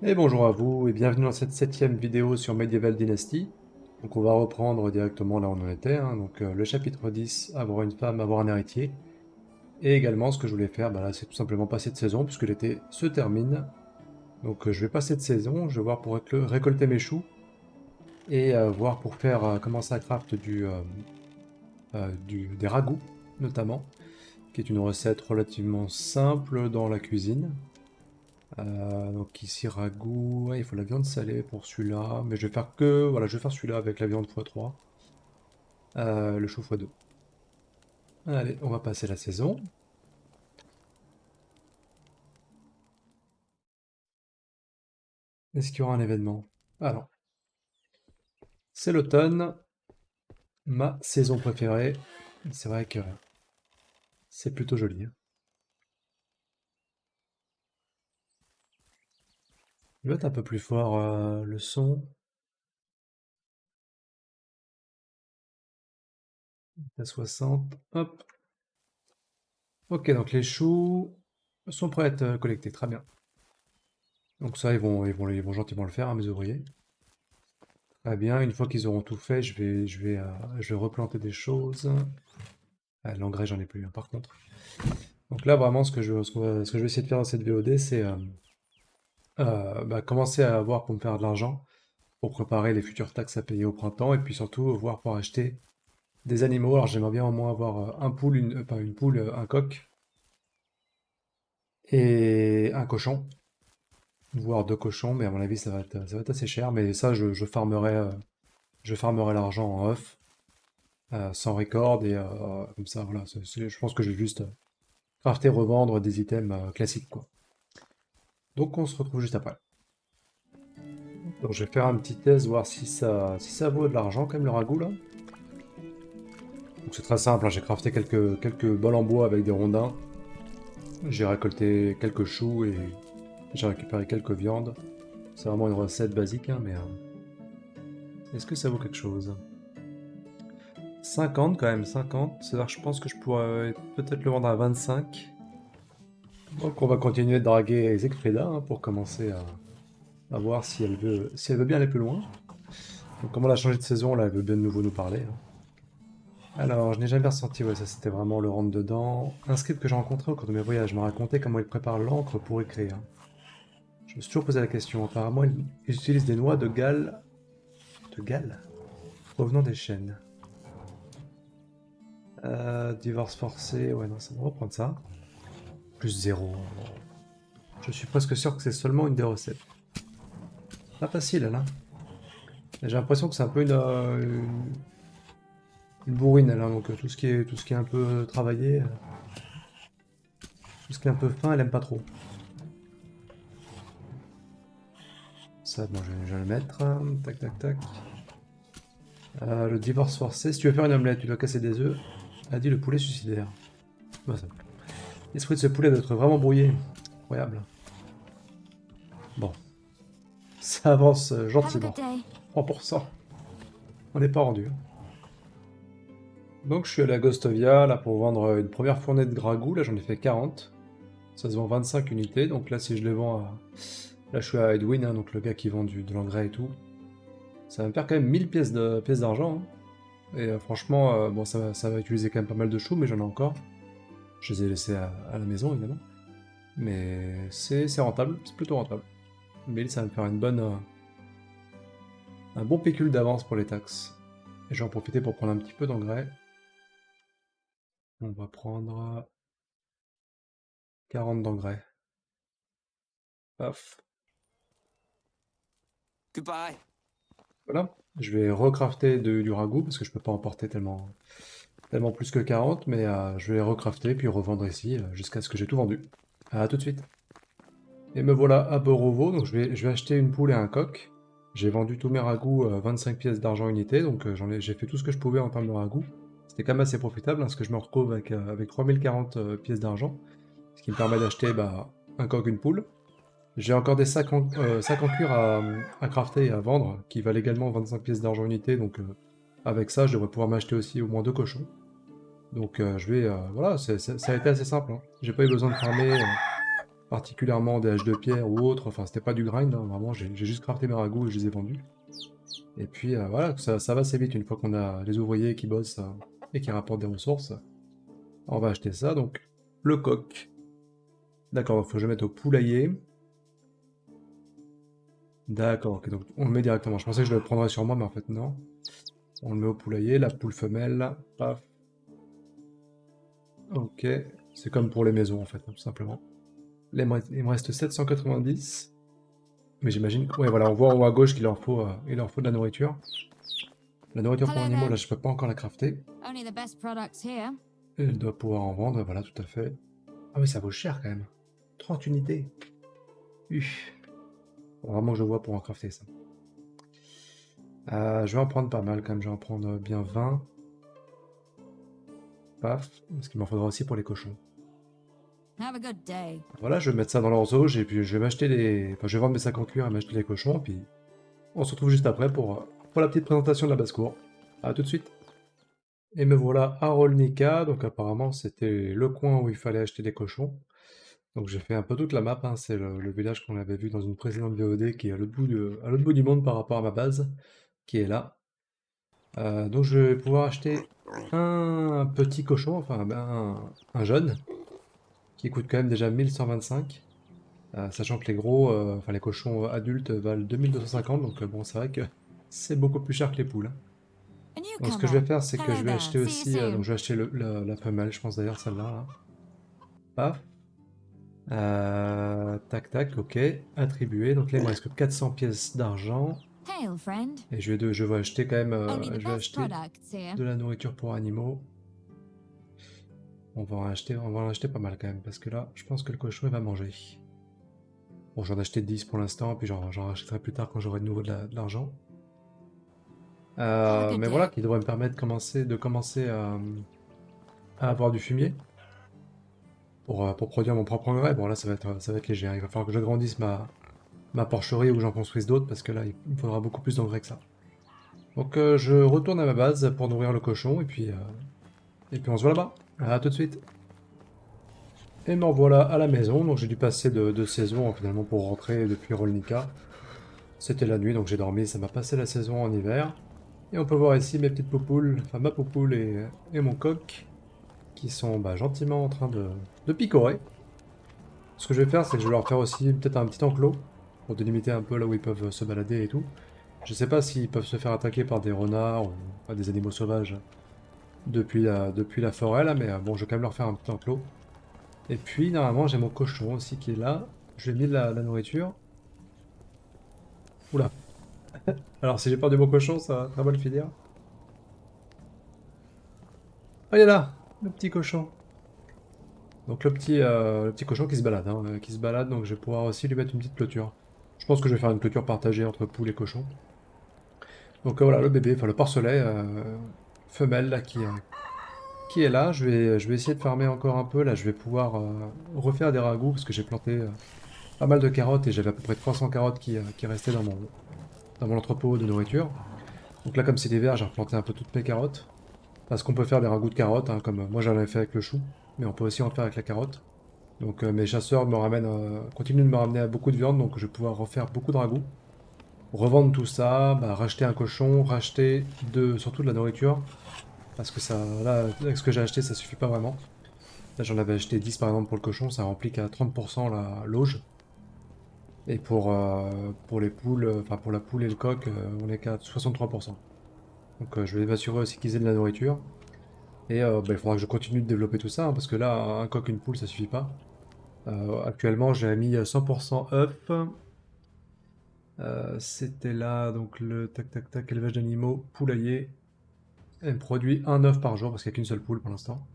Et bonjour à vous et bienvenue dans cette 7e vidéo sur Medieval Dynasty. Donc on va reprendre directement là où on en était, hein. Donc le chapitre 10, avoir une femme, avoir un héritier. Et également ce que je voulais faire, bah là c'est tout simplement passer de saison puisque l'été se termine. Donc je vais passer de saison, je vais voir pour récolter mes choux et voir pour faire commencer à craft des ragoûts notamment, qui est une recette relativement simple dans la cuisine. Donc ici ragoût, ouais, il faut la viande salée pour celui-là, mais je vais faire voilà, je vais faire celui-là avec la viande x3, le chou x2. Allez, on va passer la saison. Est-ce qu'il y aura un événement? Ah non, c'est l'automne, ma saison préférée. C'est vrai que c'est plutôt joli, hein. Je vais être un peu plus fort le son, à 60, hop. Ok, donc les choux sont prêts à être collectés, très bien. Donc ça, ils vont gentiment le faire, hein, mes ouvriers. Très bien, une fois qu'ils auront tout fait, je vais replanter des choses. Ah, l'engrais, j'en ai plus, hein, par contre. Donc là, vraiment, ce que je vais essayer de faire dans cette VOD, c'est bah, commencer à voir pour me faire de l'argent, pour préparer les futures taxes à payer au printemps, et puis surtout voir pour acheter des animaux. Alors j'aimerais bien au moins avoir un poule, pas une poule, un coq, et un cochon, voire deux cochons, mais à mon avis, ça va être assez cher. Mais ça, je farmerai l'argent en off, sans record, et comme ça, voilà. Je pense que je vais juste crafter, revendre des items classiques, quoi. Donc on se retrouve juste après. Donc je vais faire un petit test, voir si ça vaut de l'argent quand même le ragoût là. Donc c'est très simple, hein, j'ai crafté quelques bols en bois avec des rondins. J'ai récolté quelques choux et j'ai récupéré quelques viandes. C'est vraiment une recette basique, hein, mais est-ce que ça vaut quelque chose? 50 quand même, 50. C'est-à-dire que je pense que je pourrais peut-être le vendre à 25. Donc on va continuer de draguer Zegfrida, hein, pour commencer à voir si elle veut bien aller plus loin. Donc comme on a changé de saison, là, elle veut bien de nouveau nous parler, hein. Alors, je n'ai jamais ressenti, ouais, ça c'était vraiment le rentre-dedans. Un script que j'ai rencontré au cours de mes voyages m'a raconté comment il prépare l'encre pour écrire. Je me suis toujours posé la question. Apparemment, ils utilisent des noix de Galles. De Galles? Provenant des chênes. Divorce forcé, ouais, non, ça va reprendre ça. Plus zéro. Je suis presque sûr que c'est seulement une des recettes. Pas facile, elle, hein. J'ai l'impression que c'est un peu une bourrine, elle, hein, donc tout ce qui est un peu travaillé, tout ce qui est un peu fin, elle aime pas trop. Ça, bon, je vais le mettre. Tac, tac, tac. Le divorce forcé. Si tu veux faire une omelette, tu dois casser des œufs, a dit le poulet suicidaire. Bah, ça. L'esprit de ce poulet doit être vraiment brouillé. Incroyable. Bon, ça avance Have a good gentiment. day. 3%. On n'est pas rendu, hein. Donc je suis allé à Gostovia là pour vendre une première fournée de ragoût. Là j'en ai fait 40. Ça se vend 25 unités. Donc là si je les vends à... Là je suis à Edwin, hein, donc le gars qui vend de l'engrais et tout. Ça va me faire quand même 1000 pièces d'argent, hein. Et franchement, bon ça va utiliser quand même pas mal de choux, mais j'en ai encore. Je les ai laissés à la maison évidemment. Mais c'est rentable, c'est plutôt rentable. Mais ça va me faire un bon pécule d'avance pour les taxes. Et je vais en profiter pour prendre un petit peu d'engrais. On va prendre 40 d'engrais. Paf. Goodbye. Voilà. Je vais recrafter du ragoût parce que je peux pas emporter tellement plus que 40, mais je vais recrafter puis revendre ici jusqu'à ce que j'ai tout vendu. À tout de suite. Et me voilà à Borovo, donc je vais acheter une poule et un coq. J'ai vendu tous mes ragoûts 25 pièces d'argent unité, donc j'ai fait tout ce que je pouvais en termes de ragoût. C'était quand même assez profitable, hein, parce que je me retrouve avec 3040 pièces d'argent, ce qui me permet d'acheter bah, un coq, une poule. J'ai encore des sacs en cuir à crafter et à vendre, qui valent également 25 pièces d'argent unité, donc avec ça, je devrais pouvoir m'acheter aussi au moins deux cochons. Donc voilà, ça a été assez simple, hein. J'ai pas eu besoin de farmer. particulièrement des haches de pierre ou autre, enfin c'était pas du grind, hein, vraiment j'ai juste crafté mes ragoûts et je les ai vendus. Et puis voilà, ça va assez vite une fois qu'on a les ouvriers qui bossent et qui rapportent des ressources. On va acheter ça, donc le coq. D'accord, il faut que je le mette au poulailler. D'accord, ok, donc on le met directement. Je pensais que je le prendrais sur moi, mais en fait non. On le met au poulailler, la poule femelle, paf. Ok, c'est comme pour les maisons en fait, tout simplement. Là, il me reste 790. Mais j'imagine que... Ouais, voilà, on voit en haut à gauche il leur faut de la nourriture. La nourriture pour Hello animaux, there. là, je peux pas encore la crafter. Only the best products here. Et elle doit pouvoir en vendre, voilà, tout à fait. Ah oui, ça vaut cher quand même. 30 unités. Uf. Faut vraiment que je vois pour en crafter ça. Je vais en prendre pas mal quand même, je vais en prendre bien 20. Paf, parce qu'il m'en faudra aussi pour les cochons. Have a good day. Voilà, je vais mettre ça dans leurs auges et puis je vais m'acheter les... Enfin, je vais vendre mes sacs en cuir et m'acheter les cochons, puis on se retrouve juste après pour la petite présentation de la basse-cour. A tout de suite. Et me voilà à Rolnica, donc apparemment c'était le coin où il fallait acheter des cochons. Donc j'ai fait un peu toute la map, hein, c'est le village qu'on avait vu dans une précédente VOD qui est à l'autre bout du monde par rapport à ma base, qui est là. Donc je vais pouvoir acheter un petit cochon, enfin un jeune, qui coûte quand même déjà 1125, sachant que les gros, enfin les cochons adultes valent 2250, donc bon c'est vrai que c'est beaucoup plus cher que les poules, hein. A Donc ce que je vais newcomer. faire, c'est que je Hello vais there. acheter See you aussi, donc soon. je vais acheter la femelle, je pense d'ailleurs celle-là, là. Paf. Tac tac, ok, attribué, donc là il me reste que 400 pièces d'argent, Hail, friend. et je vais acheter quand même, Only the je vais best acheter products here. de la nourriture pour animaux. On va en acheter pas mal quand même, parce que là, je pense que le cochon il va manger. Bon, j'en ai acheté 10 pour l'instant, puis j'en rachèterai plus tard quand j'aurai de nouveau de l'argent. Have a good Mais voilà, day. qui devrait me permettre de commencer à avoir du fumier pour produire mon propre engrais. Bon, là, ça va être léger, hein. Il va falloir que j'agrandisse ma porcherie ou que j'en construise d'autres, parce que là, il me faudra beaucoup plus d'engrais que ça. Donc, je retourne à ma base pour nourrir le cochon, et puis on se voit là-bas. À tout de suite. Et me revoilà à la maison, donc j'ai dû passer de saison finalement pour rentrer depuis Rolnica. C'était la nuit, donc j'ai dormi, ça m'a passé la saison en hiver. Et on peut voir ici mes petites poupoules, enfin ma poupoule et mon coq, qui sont gentiment en train de picorer. Ce que je vais faire, c'est que je vais leur faire aussi peut-être un petit enclos, pour délimiter un peu là où ils peuvent se balader et tout. Je sais pas s'ils peuvent se faire attaquer par des renards ou par des animaux sauvages depuis la forêt là, mais bon, je vais quand même leur faire un petit enclos. Et puis, normalement, j'ai mon cochon aussi qui est là. Je lui ai mis de la nourriture. Oula. Alors, si j'ai perdu mon cochon, ça va le finir. Oh, il est là, le petit cochon. Donc, le petit cochon qui se balade, hein, qui se balade. Donc, je vais pouvoir aussi lui mettre une petite clôture. Je pense que je vais faire une clôture partagée entre poules et cochons. Donc, voilà, le bébé, enfin le porcelet femelle là, qui est là. Je vais essayer de farmer encore un peu. Là, je vais pouvoir refaire des ragoûts parce que j'ai planté pas mal de carottes et j'avais à peu près 300 carottes qui restaient dans mon entrepôt de nourriture. Donc là, comme c'est l'hiver, j'ai replanté un peu toutes mes carottes. Parce qu'on peut faire des ragoûts de carottes, hein, comme moi j'en avais fait avec le chou, mais on peut aussi en faire avec la carotte. Donc mes chasseurs continuent de me ramener à beaucoup de viande, donc je vais pouvoir refaire beaucoup de ragoûts. Revendre tout ça, racheter un cochon, racheter surtout de la nourriture. Parce que ça, là, avec ce que j'ai acheté, ça suffit pas vraiment. Là, j'en avais acheté 10 par exemple pour le cochon, ça remplit qu'à 30% la l'auge. Et pour les poules, enfin pour la poule et le coq, on est qu'à 63%. Donc je vais m'assurer aussi qu'ils aient de la nourriture. Et il faudra que je continue de développer tout ça, hein, parce que là, un coq, une poule, ça suffit pas. Actuellement, j'ai mis 100% œufs. C'était là, donc le tac tac tac, élevage d'animaux, poulailler. Elle me produit un œuf par jour, parce qu'il n'y a qu'une seule poule pour l'instant.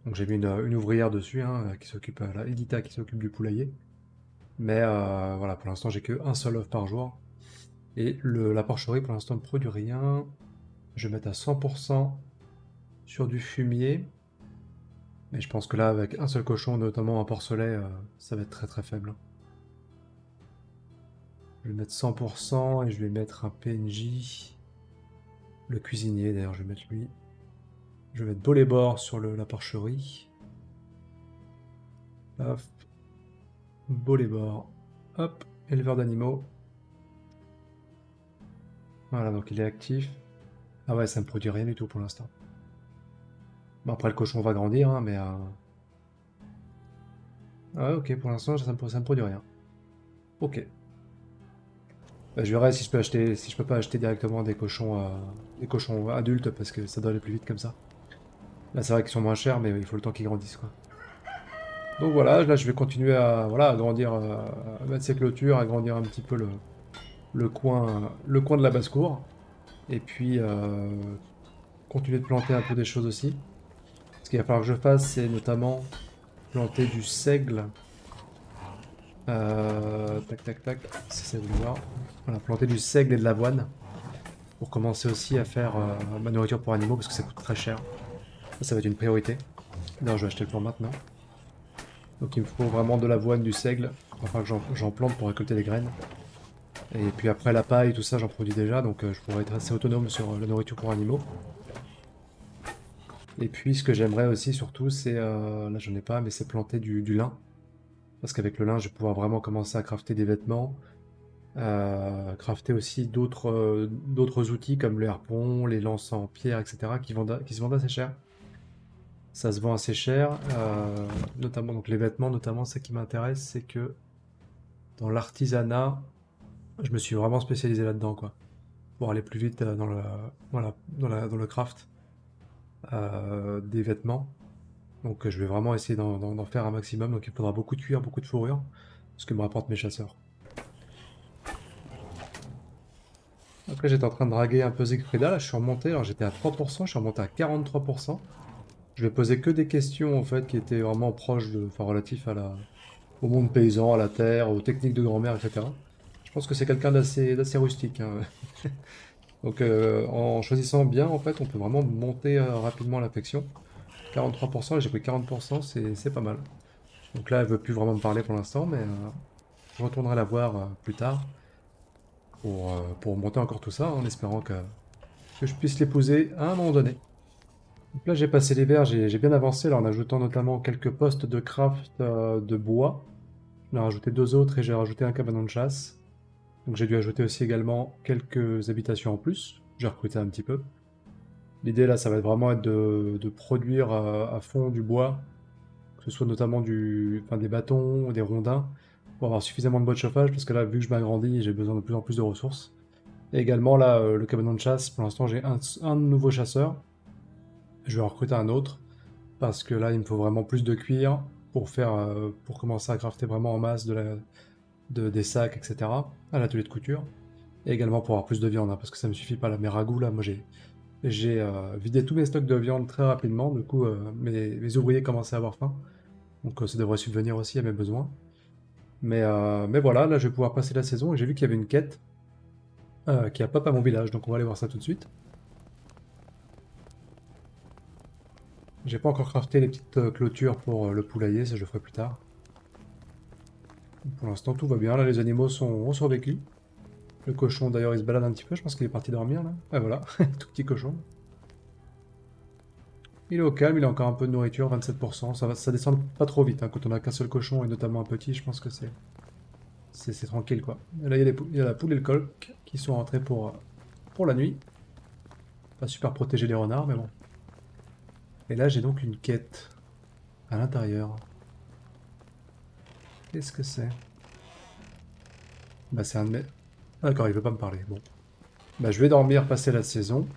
Donc j'ai mis une ouvrière dessus, hein, qui s'occupe, la Edita, qui s'occupe du poulailler. Mais voilà, pour l'instant, j'ai que un seul œuf par jour. Et la porcherie, pour l'instant, ne produit rien. Je vais mettre à 100% sur du fumier. Mais je pense que là, avec un seul cochon, notamment un porcelet, ça va être très très faible. Je vais mettre 100% et je vais mettre un PNJ. Le cuisinier, d'ailleurs, je vais mettre lui. Je vais mettre Bolébor sur la porcherie. Paf. Beau les bords. Hop, éleveur d'animaux. Voilà, donc il est actif. Ah ouais, ça me produit rien du tout pour l'instant. Bon, après le cochon va grandir, hein, mais... Ah ouais, ok, pour l'instant ça me produit rien. Ok. Bah, je verrai si je peux acheter, si je peux pas acheter directement des cochons adultes parce que ça doit aller plus vite comme ça. Là, c'est vrai qu'ils sont moins chers, mais il faut le temps qu'ils grandissent, quoi. Donc voilà, là, je vais continuer à, voilà, à grandir, à mettre ces clôtures, à grandir un petit peu le coin de la basse-cour. Et puis, continuer de planter un peu des choses aussi. Ce qu'il va falloir que je fasse, c'est notamment planter du seigle. Tac, tac, tac, si ça veut voir. Voilà, planter du seigle et de l'avoine. Pour commencer aussi à faire ma nourriture pour animaux, parce que ça coûte très cher. Ça va être une priorité. D'ailleurs, je vais acheter le plan maintenant. Donc il me faut vraiment de l'avoine, du seigle. Enfin, que j'en plante pour récolter les graines. Et puis après, la paille, tout ça, j'en produis déjà. Donc je pourrais être assez autonome sur la nourriture pour animaux. Et puis ce que j'aimerais aussi, surtout, c'est... là, j'en ai pas, mais c'est planter du lin. Parce qu'avec le lin, je vais pouvoir vraiment commencer à crafter des vêtements. Crafter aussi d'autres outils comme le harpon, les lances en pierre, etc. qui se vendent assez cher. Ça se vend assez cher, notamment donc les vêtements, notamment ce qui m'intéresse, c'est que dans l'artisanat, je me suis vraiment spécialisé là-dedans, quoi, pour aller plus vite dans le, voilà, dans le craft des vêtements. Donc je vais vraiment essayer d'en faire un maximum. Donc il faudra beaucoup de cuir, beaucoup de fourrure, ce que me rapportent mes chasseurs. Après j'étais en train de draguer un peu Siegfrieda, là je suis remonté, alors j'étais à 3%, je suis remonté à 43%. Je vais poser que des questions en fait qui étaient vraiment proches de, enfin relatifs au monde paysan, à la terre, aux techniques de grand-mère, etc. Je pense que c'est quelqu'un d'assez rustique, hein. Donc en choisissant bien, en fait, on peut vraiment monter rapidement l'affection. 43%, là j'ai pris 40%, c'est pas mal. Donc là, elle veut plus vraiment me parler pour l'instant, mais je retournerai la voir plus tard pour monter encore tout ça, en espérant que je puisse l'épouser à un moment donné. Donc là, j'ai passé l'hiver, j'ai bien avancé, là, en ajoutant notamment quelques postes de craft de bois. J'en ai rajouté deux autres et j'ai rajouté un cabanon de chasse. Donc j'ai dû ajouter aussi également quelques habitations en plus. J'ai recruté un petit peu. L'idée là, ça va vraiment être de produire à fond du bois, que ce soit notamment enfin, des bâtons, des rondins, pour avoir suffisamment de bois de chauffage, parce que là, vu que je m'agrandis, j'ai besoin de plus en plus de ressources. Et également là, le cabanon de chasse, pour l'instant j'ai un nouveau chasseur. Je vais en recruter un autre, parce que là, il me faut vraiment plus de cuir pour commencer à crafter vraiment en masse des sacs, etc. à l'atelier de couture. Et également pour avoir plus de viande, hein, parce que ça me suffit pas là. Mes ragoûts là, moi j'ai vidé tous mes stocks de viande très rapidement. Du coup, mes ouvriers commençaient à avoir faim. Donc ça devrait subvenir aussi à mes besoins. Mais voilà, là je vais pouvoir passer la saison et j'ai vu qu'il y avait une quête qui a pop à mon village. Donc on va aller voir ça tout de suite. J'ai pas encore crafté les petites clôtures pour le poulailler, ça je le ferai plus tard. Pour l'instant tout va bien, là les animaux ont survécu. Le cochon d'ailleurs il se balade un petit peu, je pense qu'il est parti dormir là. Ah voilà, tout petit cochon. Il est au calme, il a encore un peu de nourriture, 27%. Ça descend pas trop vite, hein. Quand on a qu'un seul cochon et notamment un petit, je pense que c'est tranquille quoi. Et là il y a la poule et le coq qui sont rentrés pour la nuit. Pas super protéger les renards, mais bon. Et là j'ai donc une quête à l'intérieur. Qu'est-ce que c'est? Bah c'est un de mes... Ah, d'accord, il veut pas me parler, bon. Bah je vais dormir, passer la saison.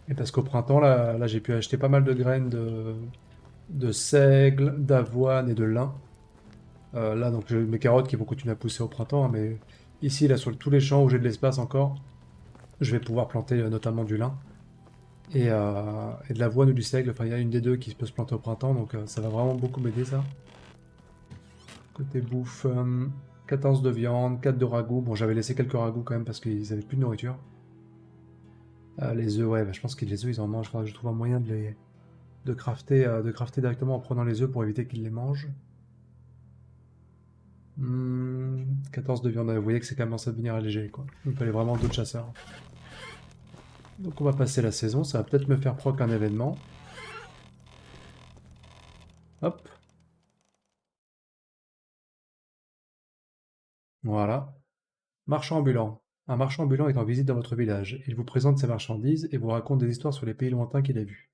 Et parce qu'au printemps, là j'ai pu acheter pas mal de graines de seigle, d'avoine et de lin. Là, donc j'ai mes carottes qui vont continuer à pousser au printemps, hein, mais ici, là, sur tous les champs où j'ai de l'espace encore, je vais pouvoir planter notamment du lin et de l'avoine ou du seigle. Enfin, il y a une des deux qui peut se planter au printemps, donc ça va vraiment beaucoup m'aider, ça. Côté bouffe, 14 de viande, 4 de ragoût. Bon, j'avais laissé quelques ragoûts quand même parce qu'ils avaient plus de nourriture. Les œufs, ouais, bah, je pense que les œufs, ils en mangent. Faudra que je trouve un moyen de crafter directement en prenant les œufs pour éviter qu'ils les mangent. 14 de viande, vous voyez que c'est commence à devenir léger, quoi. Il me fallait vraiment d'autres chasseurs. Donc on va passer la saison, ça va peut-être me faire proc un événement. Hop, voilà. Marchand ambulant. Un marchand ambulant est en visite dans votre village. Il vous présente ses marchandises et vous raconte des histoires sur les pays lointains qu'il a vus.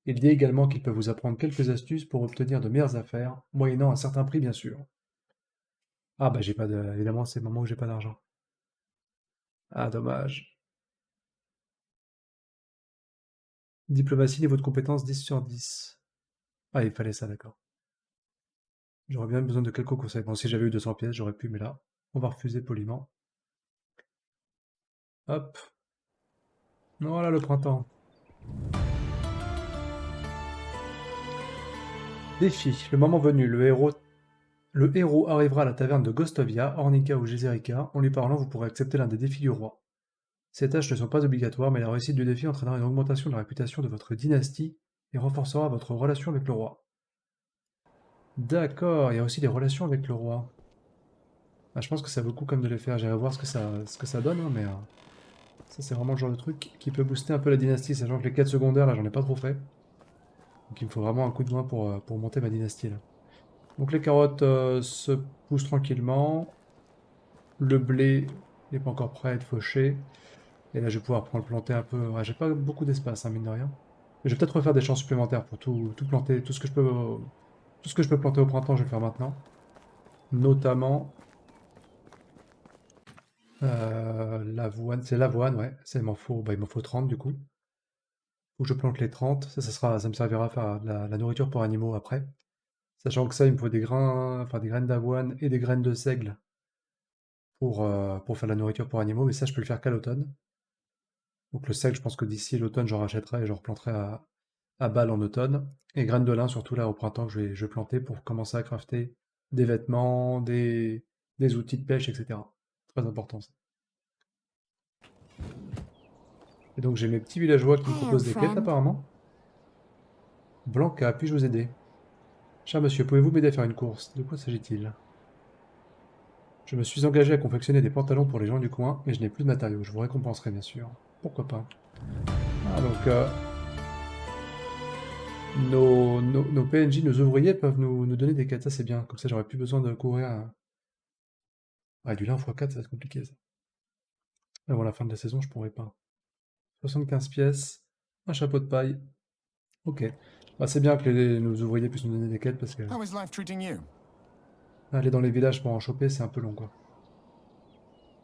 Il dit également qu'il peut vous apprendre quelques astuces pour obtenir de meilleures affaires, moyennant un certain prix bien sûr. Ah bah j'ai pas de... Évidemment, c'est le moment où j'ai pas d'argent. Ah, dommage. Diplomatie, niveau de compétence 10 sur 10. Ah, il fallait ça, d'accord. J'aurais bien besoin de quelques conseils. Bon, si j'avais eu 200 pièces, j'aurais pu, mais là, on va refuser poliment. Hop. Voilà le printemps. Défi. Le moment venu, le héros arrivera à la taverne de Gostovia, Ornica ou Gézerica. En lui parlant, vous pourrez accepter l'un des défis du roi. Ces tâches ne sont pas obligatoires, mais la réussite du défi entraînera une augmentation de la réputation de votre dynastie et renforcera votre relation avec le roi. D'accord, il y a aussi des relations avec le roi. Ah, je pense que ça vaut le coup comme de les faire. J'irai voir ce que ça donne, hein, mais ça c'est vraiment le genre de truc qui peut booster un peu la dynastie, sachant que les quêtes secondaires, là, j'en ai pas trop fait. Donc il me faut vraiment un coup de main pour monter ma dynastie, là. Donc les carottes se poussent tranquillement. Le blé n'est pas encore prêt à être fauché. Et là, je vais pouvoir prendre planter un peu. Ouais, j'ai pas beaucoup d'espace, hein, mine de rien. Mais je vais peut-être refaire des champs supplémentaires pour tout planter. Tout ce que je peux planter au printemps, je vais le faire maintenant. Notamment l'avoine. C'est l'avoine, ouais. Il m'en faut 30 du coup. Faut que je plante les 30. Ça me servira à faire de la nourriture pour animaux après. Sachant que ça, il me faut des grains, enfin des graines d'avoine et des graines de seigle pour faire de la nourriture pour animaux. Mais ça, je peux le faire qu'à l'automne. Donc le seigle, je pense que d'ici l'automne, j'en rachèterai et j'en replanterai à balle en automne. Et graines de lin, surtout là au printemps, que je vais planter pour commencer à crafter des vêtements, des outils de pêche, etc. Très important ça. Et donc j'ai mes petits villageois qui me Hey, old proposent des quêtes friend. apparemment. Blanca, puis-je vous aider? Cher monsieur, pouvez-vous m'aider à faire une course? De quoi s'agit-il? Je me suis engagé à confectionner des pantalons pour les gens du coin, mais je n'ai plus de matériaux. Je vous récompenserai bien sûr. Pourquoi pas? Ah donc nos PNJ, nos ouvriers peuvent nous donner des quêtes, ça c'est bien. Comme ça j'aurais plus besoin de courir à... Ah, du lin x4, ça va être compliqué ça. Avant la fin de la saison, je pourrais pas. 75 pièces, un chapeau de paille. Ok. Bah, c'est bien que nos ouvriers puissent nous donner des quêtes parce que How is life treating you? aller dans les villages pour en choper, c'est un peu long quoi.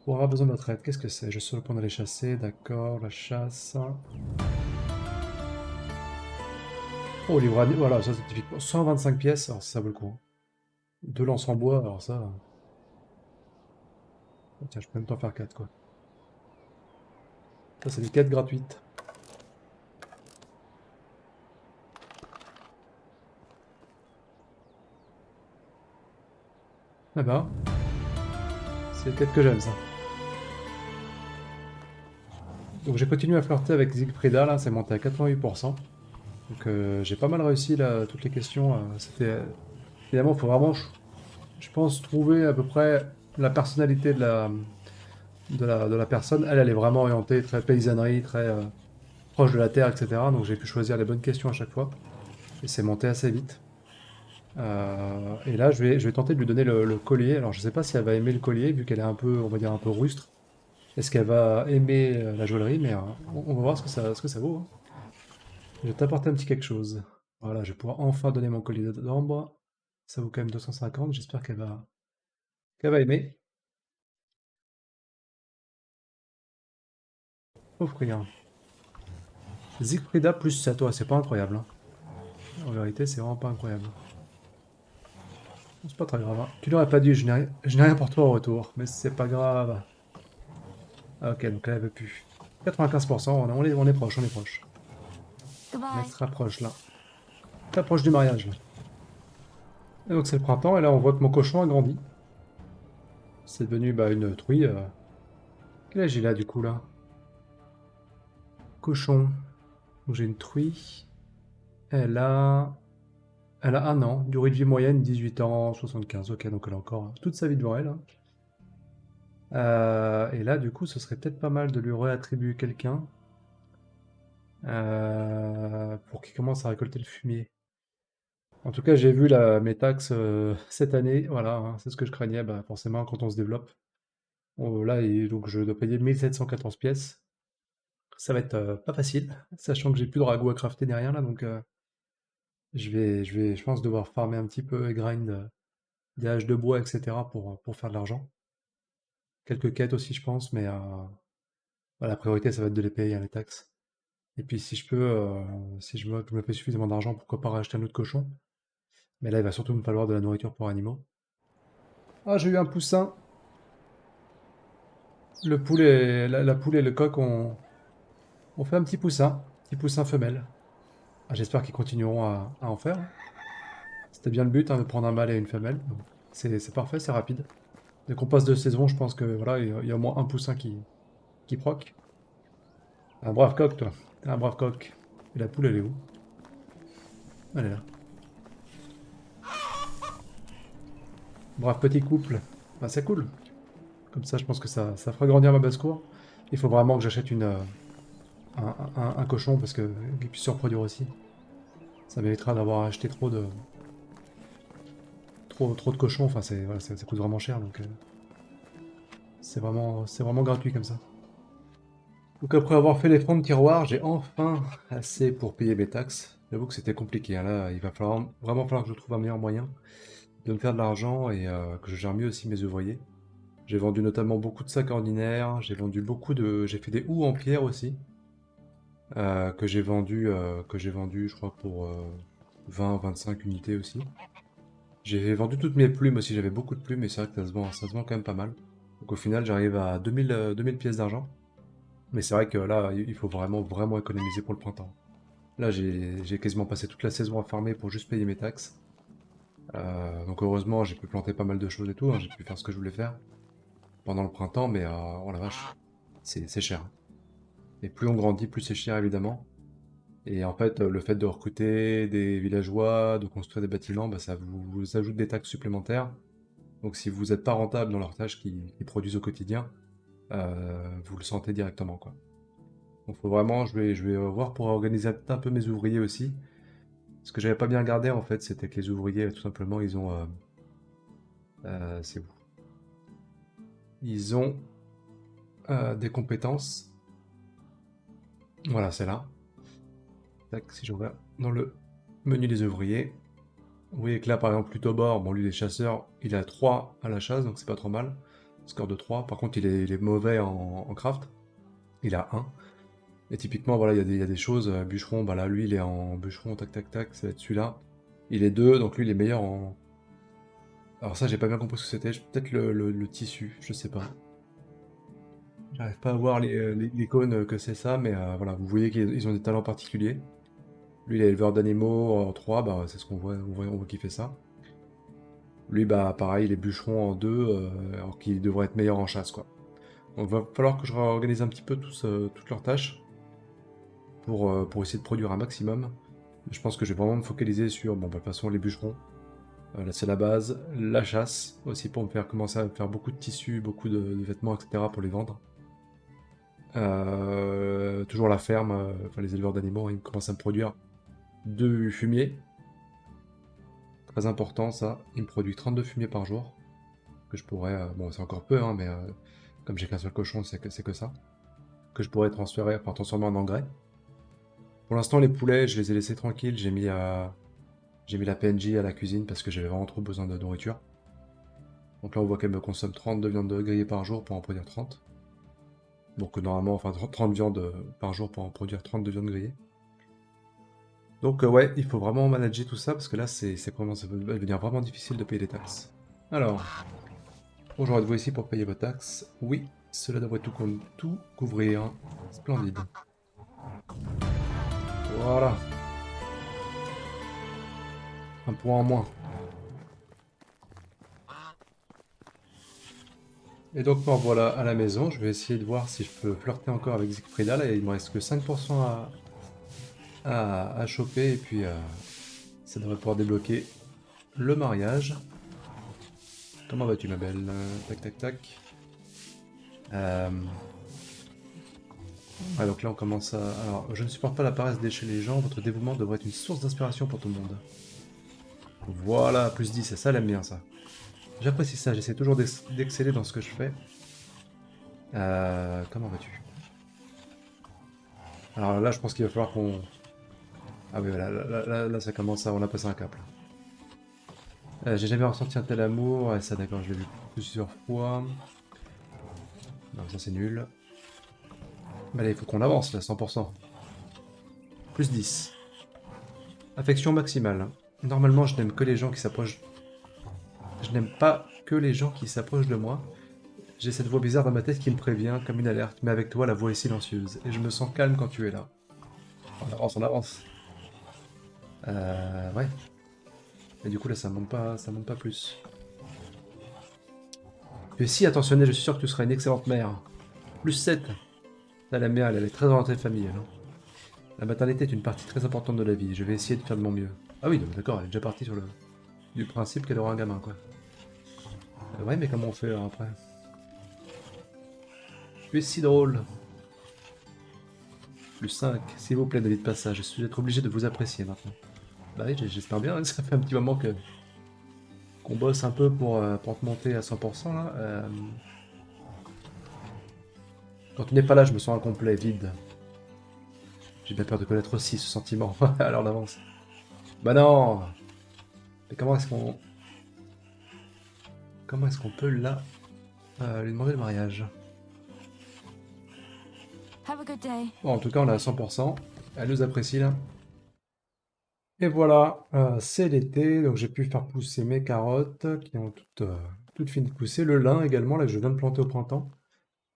On aura besoin de notre aide. Qu'est-ce que c'est? Je suis sur le point d'aller chasser, d'accord, la chasse. Oh, livre à... Voilà, ça c'est typiquement 125 pièces, alors ça vaut le coup, hein. Deux lances en bois, alors ça. Tiens, je peux même t'en faire 4 quoi. Ça, c'est des quêtes gratuites. Ah bah, c'est des quêtes que j'aime ça. Donc j'ai continué à flirter avec Siegfrieda, là, c'est monté à 88%. Donc j'ai pas mal réussi là, toutes les questions. Évidemment, il faut vraiment, je pense, trouver à peu près la personnalité de la personne. Elle est vraiment orientée très paysannerie, très proche de la terre, etc. Donc j'ai pu choisir les bonnes questions à chaque fois. Et c'est monté assez vite. Et là, je vais tenter de lui donner le collier. Alors je sais pas si elle va aimer le collier, vu qu'elle est un peu, on va dire, un peu rustre. Est-ce qu'elle va aimer la joaillerie? Mais on va voir ce que ça vaut, hein. Je vais t'apporter un petit quelque chose. Voilà, je vais pouvoir enfin donner mon collier d'ambre. Ça vaut quand même 250. J'espère qu'elle va aimer. Offrir. Siegfrieda plus 7. Ouais, c'est pas incroyable, hein. En vérité, c'est vraiment pas incroyable. Bon, c'est pas très grave, hein. Tu n'aurais pas dû, je n'ai rien pour toi au retour. Mais c'est pas grave. Ah, ok, donc là, elle veut plus. 95%, on est proche, on est proche. On Goodbye. se rapproche là. On s'approche du mariage là. Et donc c'est le printemps, et là on voit que mon cochon a grandi. C'est devenu bah, une truie. Quel âge il a du coup là? Cochon. Donc j'ai une truie. Elle a... Elle a 1 an. Durée de vie moyenne 18 ans, 75. Ok, donc elle a encore toute sa vie devant elle, hein. Et là du coup ce serait peut-être pas mal de lui réattribuer quelqu'un. Pour qu'il commence à récolter le fumier. En tout cas, j'ai vu mes taxes cette année, voilà, hein, c'est ce que je craignais, bah, forcément quand on se développe. Là, donc je dois payer 1714 pièces. Ça va être pas facile, sachant que j'ai plus de ragoût à crafter ni rien là, donc je pense devoir farmer un petit peu et grind des haches de bois, etc. pour faire de l'argent. Quelques quêtes aussi, je pense, mais la priorité, ça va être de les payer, hein, les taxes. Et puis si je peux, si je me fais suffisamment d'argent, pourquoi pas racheter un autre cochon. Mais là, il va surtout me falloir de la nourriture pour animaux. Ah, j'ai eu un poussin. Le poulet, la poule et le coq ont fait un petit poussin femelle. Ah, j'espère qu'ils continueront à en faire. C'était bien le but, hein, de prendre un mâle et une femelle. Donc, c'est parfait, c'est rapide. Dès qu'on passe de saison, je pense que voilà, il y a au moins un poussin qui proc. Un brave coq, toi. T'es un brave coq. Et la poule, elle est où? Elle est là. Brave petit couple. Bah, c'est cool. Comme ça, je pense que ça fera grandir ma basse-cour. Il faut vraiment que j'achète un cochon parce qu'il puisse se reproduire aussi. Ça m'évitera d'avoir acheté trop de cochons. Enfin, voilà, ça coûte vraiment cher, donc c'est vraiment gratuit comme ça. Donc après avoir fait les fonds de tiroir, j'ai enfin assez pour payer mes taxes. J'avoue que c'était compliqué, hein. Là, il va vraiment falloir que je trouve un meilleur moyen de me faire de l'argent et que je gère mieux aussi mes ouvriers. J'ai vendu notamment beaucoup de sacs ordinaires, j'ai fait des houes en pierre aussi, que j'ai vendu, je crois, pour 20-25 unités aussi. J'ai vendu toutes mes plumes aussi, j'avais beaucoup de plumes et c'est vrai que ça se vend quand même pas mal. Donc au final, j'arrive à 2000 pièces d'argent. Mais c'est vrai que là, il faut vraiment, vraiment économiser pour le printemps. Là, j'ai quasiment passé toute la saison à farmer pour juste payer mes taxes. Donc heureusement, j'ai pu planter pas mal de choses et tout, hein, j'ai pu faire ce que je voulais faire pendant le printemps, mais oh la vache, c'est cher. Et plus on grandit, plus c'est cher évidemment. Et en fait, le fait de recruter des villageois, de construire des bâtiments, bah, ça vous ajoute des taxes supplémentaires. Donc si vous n'êtes pas rentable dans leurs tâches qu'ils produisent au quotidien, vous le sentez directement, quoi. Donc faut vraiment, je vais voir pour organiser un peu mes ouvriers aussi. Ce que j'avais pas bien regardé en fait, c'était que les ouvriers, tout simplement, c'est où? Ils ont des compétences. Voilà, c'est là. Tac, si je regarde dans le menu des ouvriers. Vous voyez que là, par exemple, plutôt bord, bon, lui, les chasseurs, il a 3 à la chasse, donc c'est pas trop mal. Score de 3. Par contre, il est mauvais en craft. Il a 1. Et typiquement, voilà, il y a des choses. Bûcheron, bah là, lui, il est en bûcheron, tac, tac, tac, ça va être celui-là. Il est 2, donc lui, il est meilleur en. Alors, ça, j'ai pas bien compris ce que c'était. Peut-être le tissu, je sais pas. J'arrive pas à voir l'icône que c'est ça, mais voilà, vous voyez qu'ils ont des talents particuliers. Lui, il est éleveur d'animaux en 3, bah, c'est ce qu'on voit, on voit qu'il fait ça. Lui, bah, pareil, il est bûcheron en 2, alors qu'il devrait être meilleur en chasse, quoi. Donc, va falloir que je réorganise un petit peu toutes leurs tâches pour essayer de produire un maximum. Je pense que je vais vraiment me focaliser sur, bon, bah, de toute façon, les bûcherons. Là, c'est la base. La chasse, aussi, pour me faire commencer à faire beaucoup de tissus, beaucoup de vêtements, etc., pour les vendre. Toujours la ferme, enfin, les éleveurs d'animaux, ils commencent à me produire du fumier. Très important, ça. Il me produit 32 fumiers par jour. Que je pourrais. Bon, c'est encore peu, hein, mais comme j'ai qu'un seul cochon, c'est que ça. Que je pourrais transformer en engrais. Pour l'instant, les poulets, je les ai laissés tranquilles. J'ai mis la PNJ à la cuisine parce que j'avais vraiment trop besoin de nourriture. Donc là, on voit qu'elle me consomme 32 viandes grillées par jour pour en produire 30. Donc normalement, enfin 30 viandes par jour pour en produire 30 de viandes grillées. Donc ouais, il faut vraiment manager tout ça parce que là, ça va devenir vraiment difficile de payer les taxes. Alors, bonjour, êtes-vous ici pour payer vos taxes? Oui, cela devrait tout couvrir. Splendide. Voilà, un point en moins. Et donc me voilà à la maison, je vais essayer de voir si je peux flirter encore avec Siegfrieda, là il me reste que 5% à choper, et puis ça devrait pouvoir débloquer le mariage. Comment vas-tu ma belle? Tac tac tac. Ouais, donc là on commence à... Alors, je ne supporte pas la paresse chez les gens, votre dévouement devrait être une source d'inspiration pour tout le monde. Voilà, plus 10, et ça, elle aime bien, ça. J'apprécie ça, j'essaie toujours d'exceller dans ce que je fais. Comment vas-tu? Alors là, je pense qu'il va falloir qu'on... Ah oui, là, ça commence à... On a passé un cap, là. J'ai jamais ressenti un tel amour. Ouais, ça, d'accord, je l'ai vu plusieurs fois. Non, ça, c'est nul. Mais là, il faut qu'on avance, là, 100%. Plus 10. Affection maximale, hein. Normalement, je n'aime que les gens qui s'approchent... Je n'aime pas que les gens qui s'approchent de moi. J'ai cette voix bizarre dans ma tête qui me prévient, comme une alerte, mais avec toi, la voix est silencieuse, et je me sens calme quand tu es là. On avance, on avance. Ouais. Et du coup, là, ça monte pas plus. Tu es si attentionné, je suis sûr que tu seras une excellente mère. Plus 7. Là, la mère, elle est très orientée famille, elle, hein. La maternité est une partie très importante de la vie, je vais essayer de faire de mon mieux. Ah oui, d'accord, elle est déjà partie sur le... du principe qu'elle aura un gamin, quoi. Ouais, mais comment on fait, alors, après? Tu es si drôle. Plus 5. S'il vous plaît, David de passage, je suis être obligé de vous apprécier maintenant. Bah oui, j'espère bien, hein, ça fait un petit moment que qu'on bosse un peu pour te monter à 100%, là. Quand tu n'es pas là, je me sens incomplet, vide. J'ai bien peur de connaître aussi ce sentiment, alors d'avance. Bah non! Mais comment est-ce qu'on... Comment est-ce qu'on peut, là, lui demander le mariage? Have a good day. Bon, en tout cas, on est à 100%. Elle nous apprécie, là. Et voilà, c'est l'été, donc j'ai pu faire pousser mes carottes, qui ont toutes fini de pousser. Le lin également, là, que je viens de planter au printemps,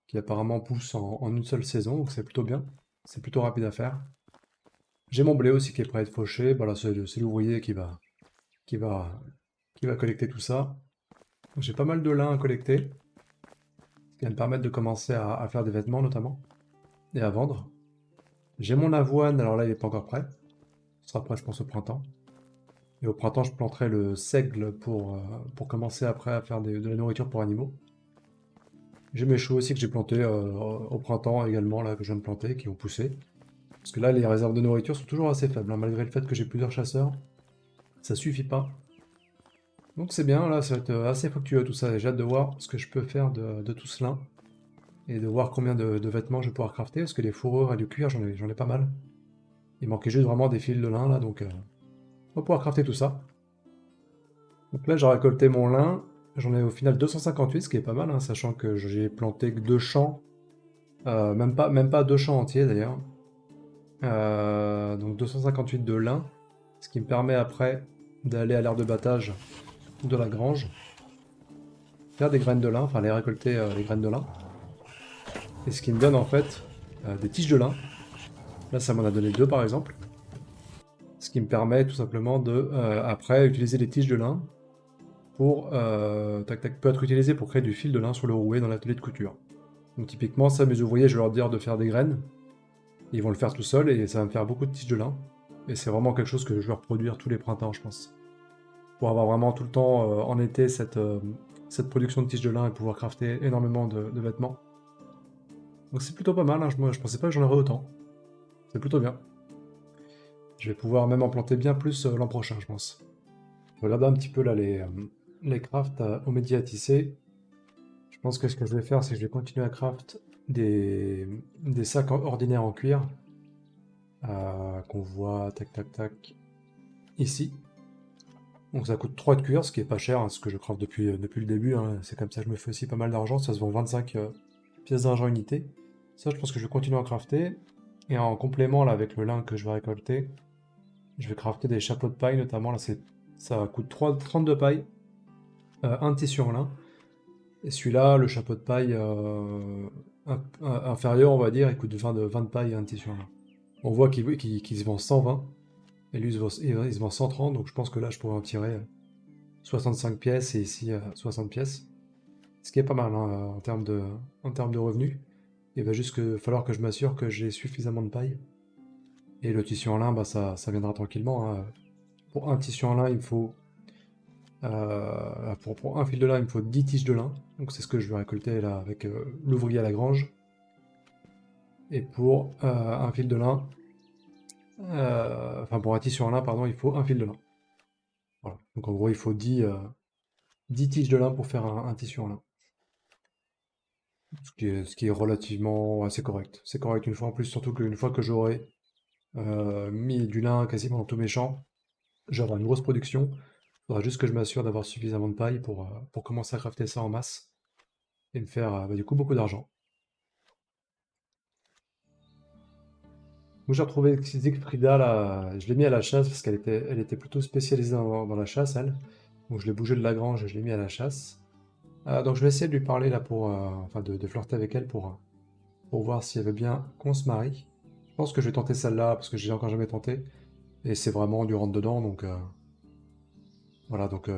qui apparemment pousse en une seule saison, donc c'est plutôt bien. C'est plutôt rapide à faire. J'ai mon blé aussi qui est prêt à être fauché. Voilà, c'est l'ouvrier qui va, qui va collecter tout ça. Donc j'ai pas mal de lin à collecter, ce qui va me permettre de commencer à faire des vêtements notamment, et à vendre. J'ai mon avoine, alors là il n'est pas encore prêt. Ce sera prêt je pense au printemps. Et au printemps je planterai le seigle pour commencer après à faire de la nourriture pour animaux. J'ai mes choux aussi que j'ai plantés au printemps également, là que je viens de planter, qui ont poussé. Parce que là les réserves de nourriture sont toujours assez faibles, hein, malgré le fait que j'ai plusieurs chasseurs. Ça suffit pas. Donc c'est bien, là ça va être assez fructueux tout ça, et j'ai hâte de voir ce que je peux faire de tout cela. Et de voir combien de vêtements je vais pouvoir crafter, parce que les fourrures et du cuir, j'en ai pas mal. Il manquait juste vraiment des fils de lin, là, donc on va pouvoir crafter tout ça. Donc là, j'ai récolté mon lin, j'en ai au final 258, ce qui est pas mal, hein, sachant que j'ai planté que 2 champs, même pas 2 champs entiers d'ailleurs. Donc 258 de lin, ce qui me permet après d'aller à l'aire de battage de la grange, faire des graines de lin, enfin aller récolter les graines de lin. Et ce qui me donne en fait des tiges de lin. Là, ça m'en a donné 2 par exemple. Ce qui me permet tout simplement de, après, utiliser les tiges de lin pour, peut être utilisé pour créer du fil de lin sur le rouet dans l'atelier de couture. Donc typiquement, ça, mes ouvriers, je vais leur dire de faire des graines. Ils vont le faire tout seuls et ça va me faire beaucoup de tiges de lin. Et c'est vraiment quelque chose que je vais reproduire tous les printemps, je pense. Pour avoir vraiment tout le temps, en été, cette production de tiges de lin et pouvoir crafter énormément de vêtements. Donc c'est plutôt pas mal, hein, je pensais pas que j'en aurais autant. C'est plutôt bien. Je vais pouvoir même en planter bien plus l'an prochain, je pense. Je regarde un petit peu là les crafts au métier à tisser. Je pense que ce que je vais faire, c'est que je vais continuer à craft des sacs ordinaires en cuir qu'on voit tac tac tac ici. Donc ça coûte 3 de cuir, ce qui est pas cher, hein, ce que je craft depuis le début, hein. C'est comme ça que je me fais aussi pas mal d'argent, ça se vend 25 pièces d'argent unité. Ça, je pense que je vais continuer à crafter. Et en complément là, avec le lin que je vais récolter, je vais crafter des chapeaux de paille notamment. Là, ça coûte 32 pailles, un tissu en lin. Et celui-là, le chapeau de paille inférieur, on va dire, il coûte 20 de paille et un tissu en lin. On voit qu'il se vend 120, et lui il se vend 130, donc je pense que là je pourrais en tirer 65 pièces et ici 60 pièces. Ce qui est pas mal hein, en termes de revenus. Il va juste falloir que je m'assure que j'ai suffisamment de paille. Et le tissu en lin, bah, ça viendra tranquillement, hein. Pour un tissu en lin, il me faut... pour un fil de lin, il me faut 10 tiges de lin. Donc c'est ce que je vais récolter là avec l'ouvrier à la grange. Et pour un fil de lin, enfin pour un tissu en lin, pardon, il faut un fil de lin. Voilà. Donc en gros, il faut 10 tiges de lin pour faire un tissu en lin. Ce qui est relativement assez correct. C'est correct une fois en plus, surtout qu'une fois que j'aurai mis du lin quasiment dans tous mes champs, j'aurai une grosse production. Il faudra juste que je m'assure d'avoir suffisamment de paille pour commencer à crafter ça en masse et me faire bah, du coup beaucoup d'argent. Moi j'ai retrouvé Frida là, je l'ai mis à la chasse parce elle était plutôt spécialisée dans la chasse elle. Donc je l'ai bougé de la grange et je l'ai mis à la chasse. Donc je vais essayer de lui parler là enfin de flirter avec elle pour voir si elle veut bien qu'on se marie. Je pense que je vais tenter celle-là parce que j'ai encore jamais tenté. Et c'est vraiment du rentre-dedans, donc voilà, donc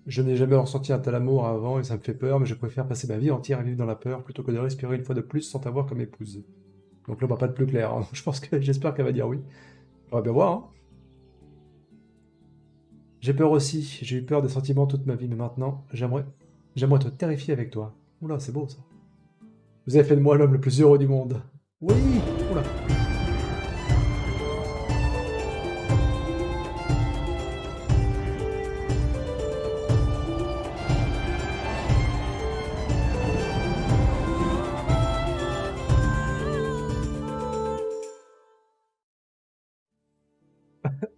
je n'ai jamais ressenti un tel amour avant et ça me fait peur, mais je préfère passer ma vie entière à vivre dans la peur plutôt que de respirer une fois de plus sans t'avoir comme épouse. Donc là, on va pas de plus clair, hein. Je pense j'espère qu'elle va dire oui. On va bien voir, hein. J'ai peur aussi, j'ai eu peur des sentiments toute ma vie, mais maintenant, j'aimerais te terrifier avec toi. Oula, c'est beau ça. Vous avez fait de moi l'homme le plus heureux du monde. Oui! Oula.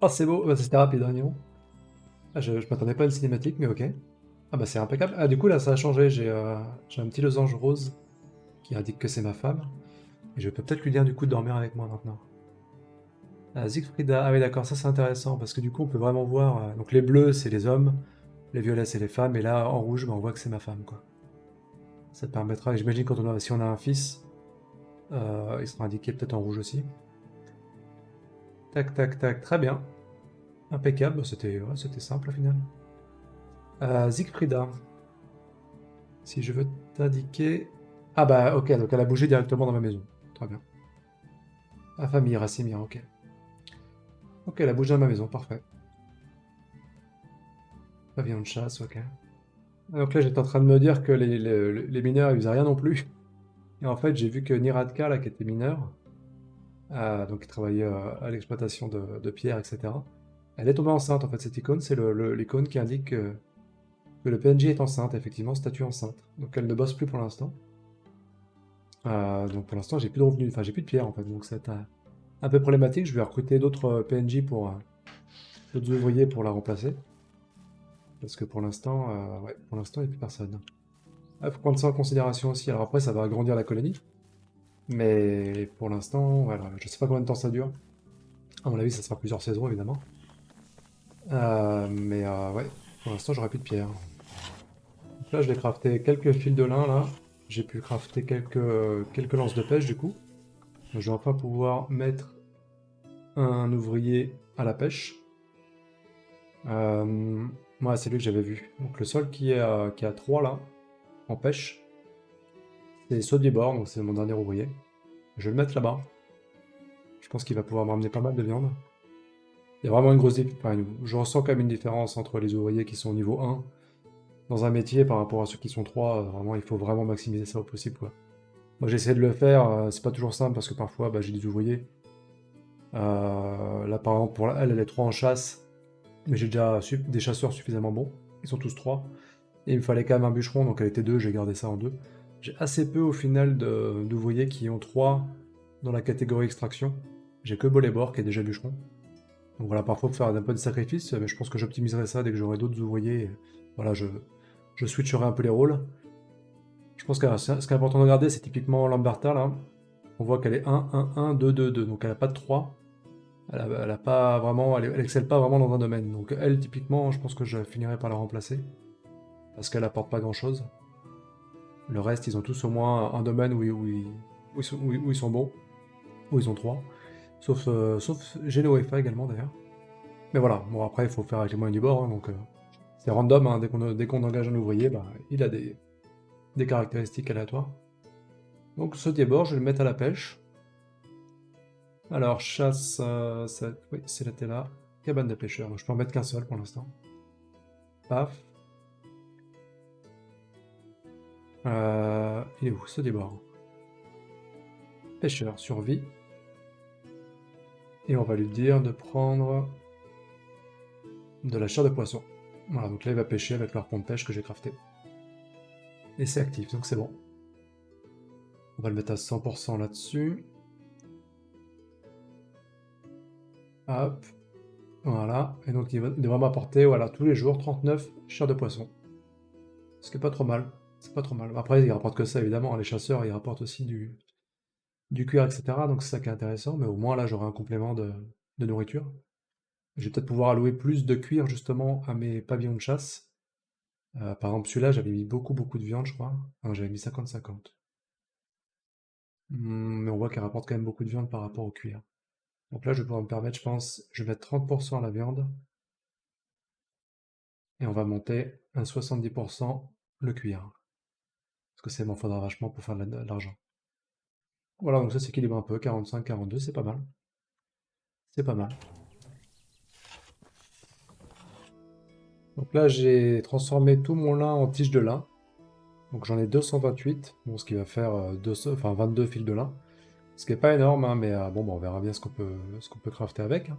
Oh, c'est beau, bah, c'était rapide, hein, dis donc. Ah, je m'attendais pas à une cinématique, mais ok. Ah bah c'est impeccable. Ah du coup là ça a changé, j'ai un petit losange rose qui indique que c'est ma femme. Et je peux peut-être lui dire du coup de dormir avec moi maintenant. Ah, Siegfrieda, ah oui d'accord, ça c'est intéressant parce que du coup on peut vraiment voir. Donc les bleus c'est les hommes, les violets c'est les femmes, et là en rouge bah, on voit que c'est ma femme quoi. Ça permettra, et j'imagine si on a un fils, il sera indiqué peut-être en rouge aussi. Tac tac tac, très bien. Impeccable, c'était simple au final. Siegfrieda, si je veux t'indiquer. Ah bah ok, donc elle a bougé directement dans ma maison. Très bien. Ah, famille, Rassimir, ok. Ok, elle a bougé dans ma maison, parfait. Pavillon de chasse, ok. Donc là, j'étais en train de me dire que les mineurs, ils faisaient rien non plus. Et en fait, j'ai vu que Niradka, là, qui était mineur, donc qui travaillait à l'exploitation de pierres, etc., elle est tombée enceinte, en fait, cette icône, c'est l'icône qui indique que le PNJ est enceinte, effectivement, statut enceinte. Donc elle ne bosse plus pour l'instant. Donc pour l'instant, j'ai plus de revenus, enfin, j'ai plus de pierres, en fait, donc c'est un peu problématique. Je vais recruter d'autres PNJ d'autres ouvriers pour la remplacer. Parce que pour l'instant, il n'y a plus personne. Il faut prendre ça en considération aussi. Alors après, ça va agrandir la colonie. Mais pour l'instant, voilà, je sais pas combien de temps ça dure. À mon avis, ça sera plusieurs saisons, évidemment. Mais ouais, pour l'instant, j'aurai plus de pierre. Donc là, je vais crafter quelques fils de lin, là. J'ai pu crafter quelques lances de pêche, du coup. Donc, je vais enfin pouvoir mettre un ouvrier à la pêche. Ouais, c'est lui que j'avais vu. Donc le seul qui est à 3, là, en pêche, c'est Sodibor, donc c'est mon dernier ouvrier. Je vais le mettre là-bas. Je pense qu'il va pouvoir me ramener pas mal de viande. Il y a vraiment une grosse différence. Enfin, je ressens quand même une différence entre les ouvriers qui sont au niveau 1 dans un métier par rapport à ceux qui sont 3. Vraiment, il faut vraiment maximiser ça au possible, quoi. Moi, j'essaie de le faire. C'est pas toujours simple parce que parfois, bah, j'ai des ouvriers. Là, par exemple, pour elle, elle est 3 en chasse. Mais j'ai déjà des chasseurs suffisamment bons. Ils sont tous 3. Et il me fallait quand même un bûcheron, donc elle était 2. J'ai gardé ça en 2. J'ai assez peu au final d'ouvriers qui ont 3 dans la catégorie extraction. J'ai que Bolébor qui est déjà bûcheron. Donc voilà, parfois faut faire un peu de sacrifice, mais je pense que j'optimiserai ça dès que j'aurai d'autres ouvriers. Voilà, je switcherai un peu les rôles. Je pense que ce qui est important de regarder, c'est typiquement Lamberta, là. On voit qu'elle est 1, 1, 1, 2, 2, 2. Donc elle n'a pas de 3. Elle a pas vraiment, elle excelle pas vraiment dans un domaine. Donc elle, typiquement, je pense que je finirai par la remplacer. Parce qu'elle apporte pas grand-chose. Le reste, ils ont tous au moins un domaine où ils sont bons. Où ils ont 3. Sauf Genoefa également, d'ailleurs. Mais voilà, bon après il faut faire avec les moyens du bord, hein, donc c'est random, hein, dès qu'on engage un ouvrier, bah, il a des caractéristiques aléatoires. Donc ce bord, je vais le mettre à la pêche. Alors chasse, oui, c'est la Tella, cabane de pêcheur, donc je peux en mettre qu'un seul pour l'instant. Paf. Il est où ce bord? Pêcheur, survie. Et on va lui dire de prendre de la chair de poisson. Voilà, donc là il va pêcher avec l'arpon de pêche que j'ai crafté. Et c'est actif, donc c'est bon. On va le mettre à 100% là-dessus. Hop. Voilà. Et donc il devrait m'apporter voilà, tous les jours 39 chair de poisson. Ce qui est pas trop mal. C'est pas trop mal. Après, ils rapportent que ça, évidemment. Les chasseurs, ils rapportent aussi du cuir, etc. Donc c'est ça qui est intéressant. Mais au moins, là, j'aurai un complément de nourriture. Je vais peut-être pouvoir allouer plus de cuir, justement, à mes pavillons de chasse. Par exemple, celui-là, j'avais mis beaucoup, beaucoup de viande, je crois. Non, j'avais mis 50-50. Mais on voit qu'elle rapporte quand même beaucoup de viande par rapport au cuir. Donc là, je vais pouvoir me permettre, je pense, je vais mettre 30% à la viande. Et on va monter à 70% le cuir. Parce que ça m'en faudra vachement pour faire de l'argent. Voilà, donc ça s'équilibre un peu, 45-42, c'est pas mal. C'est pas mal. Donc là, j'ai transformé tout mon lin en tige de lin. Donc j'en ai 228, bon, ce qui va faire 22 fils de lin. Ce qui est pas énorme, hein, mais bon, bah, on verra bien ce qu'on peut crafter avec, hein.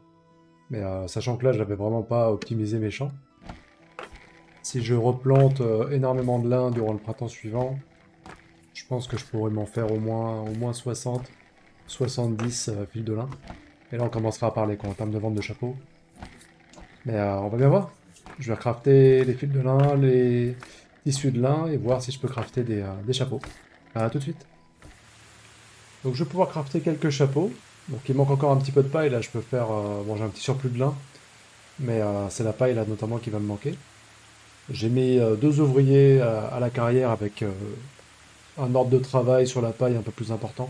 Mais sachant que là, j'avais vraiment pas optimisé mes champs. Si je replante énormément de lin durant le printemps suivant, je pense que je pourrais m'en faire au moins 60, 70 fils de lin. Et là, on commencera à parler quoi, en termes de vente de chapeaux. Mais on va bien voir. Je vais crafter les fils de lin, les tissus de lin et voir si je peux crafter des chapeaux. À tout de suite. Donc je vais pouvoir crafter quelques chapeaux. Donc il manque encore un petit peu de paille. Là, je peux faire. Bon, j'ai un petit surplus de lin. Mais c'est la paille là notamment qui va me manquer. J'ai mis deux ouvriers à la carrière avec un ordre de travail sur la paille un peu plus important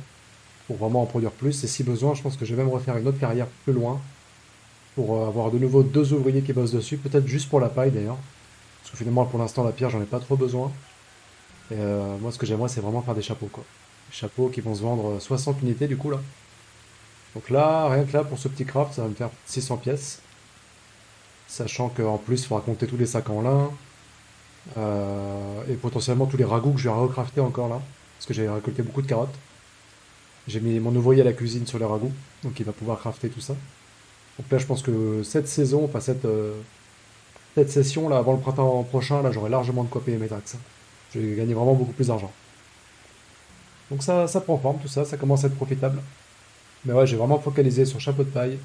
pour vraiment en produire plus. Et si besoin, je pense que je vais même refaire une autre carrière plus loin pour avoir de nouveau deux ouvriers qui bossent dessus, peut-être juste pour la paille d'ailleurs. Parce que finalement, pour l'instant, la pierre, j'en ai pas trop besoin. Et moi, ce que j'aimerais, c'est vraiment faire des chapeaux, quoi. Des chapeaux qui vont se vendre 60 unités, du coup, là. Donc là, rien que là, pour ce petit craft, ça va me faire 600 pièces. Sachant qu'en plus, il faudra compter tous les sacs en lin. Et potentiellement tous les ragoûts que je vais recrafter encore là. Parce que j'ai récolté beaucoup de carottes. J'ai mis mon ouvrier à la cuisine sur les ragoûts. Donc il va pouvoir crafter tout ça. Donc là, je pense que cette saison, enfin cette session là, avant le printemps prochain, là, j'aurai largement de quoi payer mes taxes. Je vais gagner vraiment beaucoup plus d'argent. Donc ça prend forme, tout ça, ça commence à être profitable. Mais ouais, j'ai vraiment focalisé sur chapeau de paille,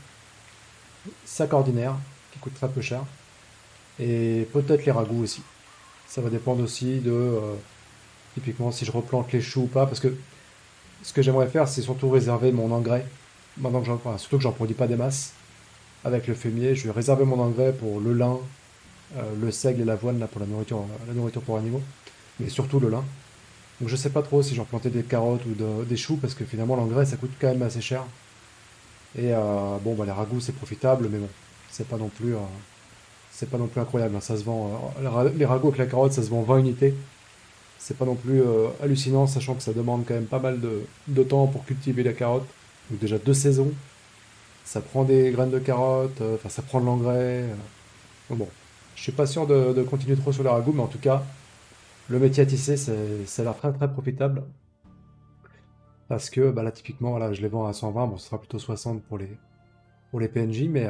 sac ordinaire, qui coûte très peu cher, et peut-être les ragoûts aussi. Ça va dépendre aussi de, typiquement, si je replante les choux ou pas, parce que ce que j'aimerais faire, c'est surtout réserver mon engrais. Maintenant que surtout que j'en produis pas des masses, avec le fumier, je vais réserver mon engrais pour le lin, le seigle et l'avoine là pour la nourriture pour animaux, mais surtout le lin. Donc je sais pas trop si j'en plantais des carottes ou des choux parce que finalement l'engrais ça coûte quand même assez cher. Et bon bah les ragoûts c'est profitable mais bon c'est pas non plus c'est pas non plus incroyable, hein. Ça se vend les ragoûts avec la carotte ça se vend 20 unités. C'est pas non plus hallucinant sachant que ça demande quand même pas mal de temps pour cultiver la carotte. Donc déjà 2 saisons, ça prend des graines de carotte, enfin ça prend de l'engrais. Donc bon, je suis pas sûr de continuer trop sur les ragoûts mais en tout cas le métier à tisser ça a l'air très très profitable. Parce que bah, là, typiquement, voilà, je les vends à 120, bon, ce sera plutôt 60 pour les PNJ, mais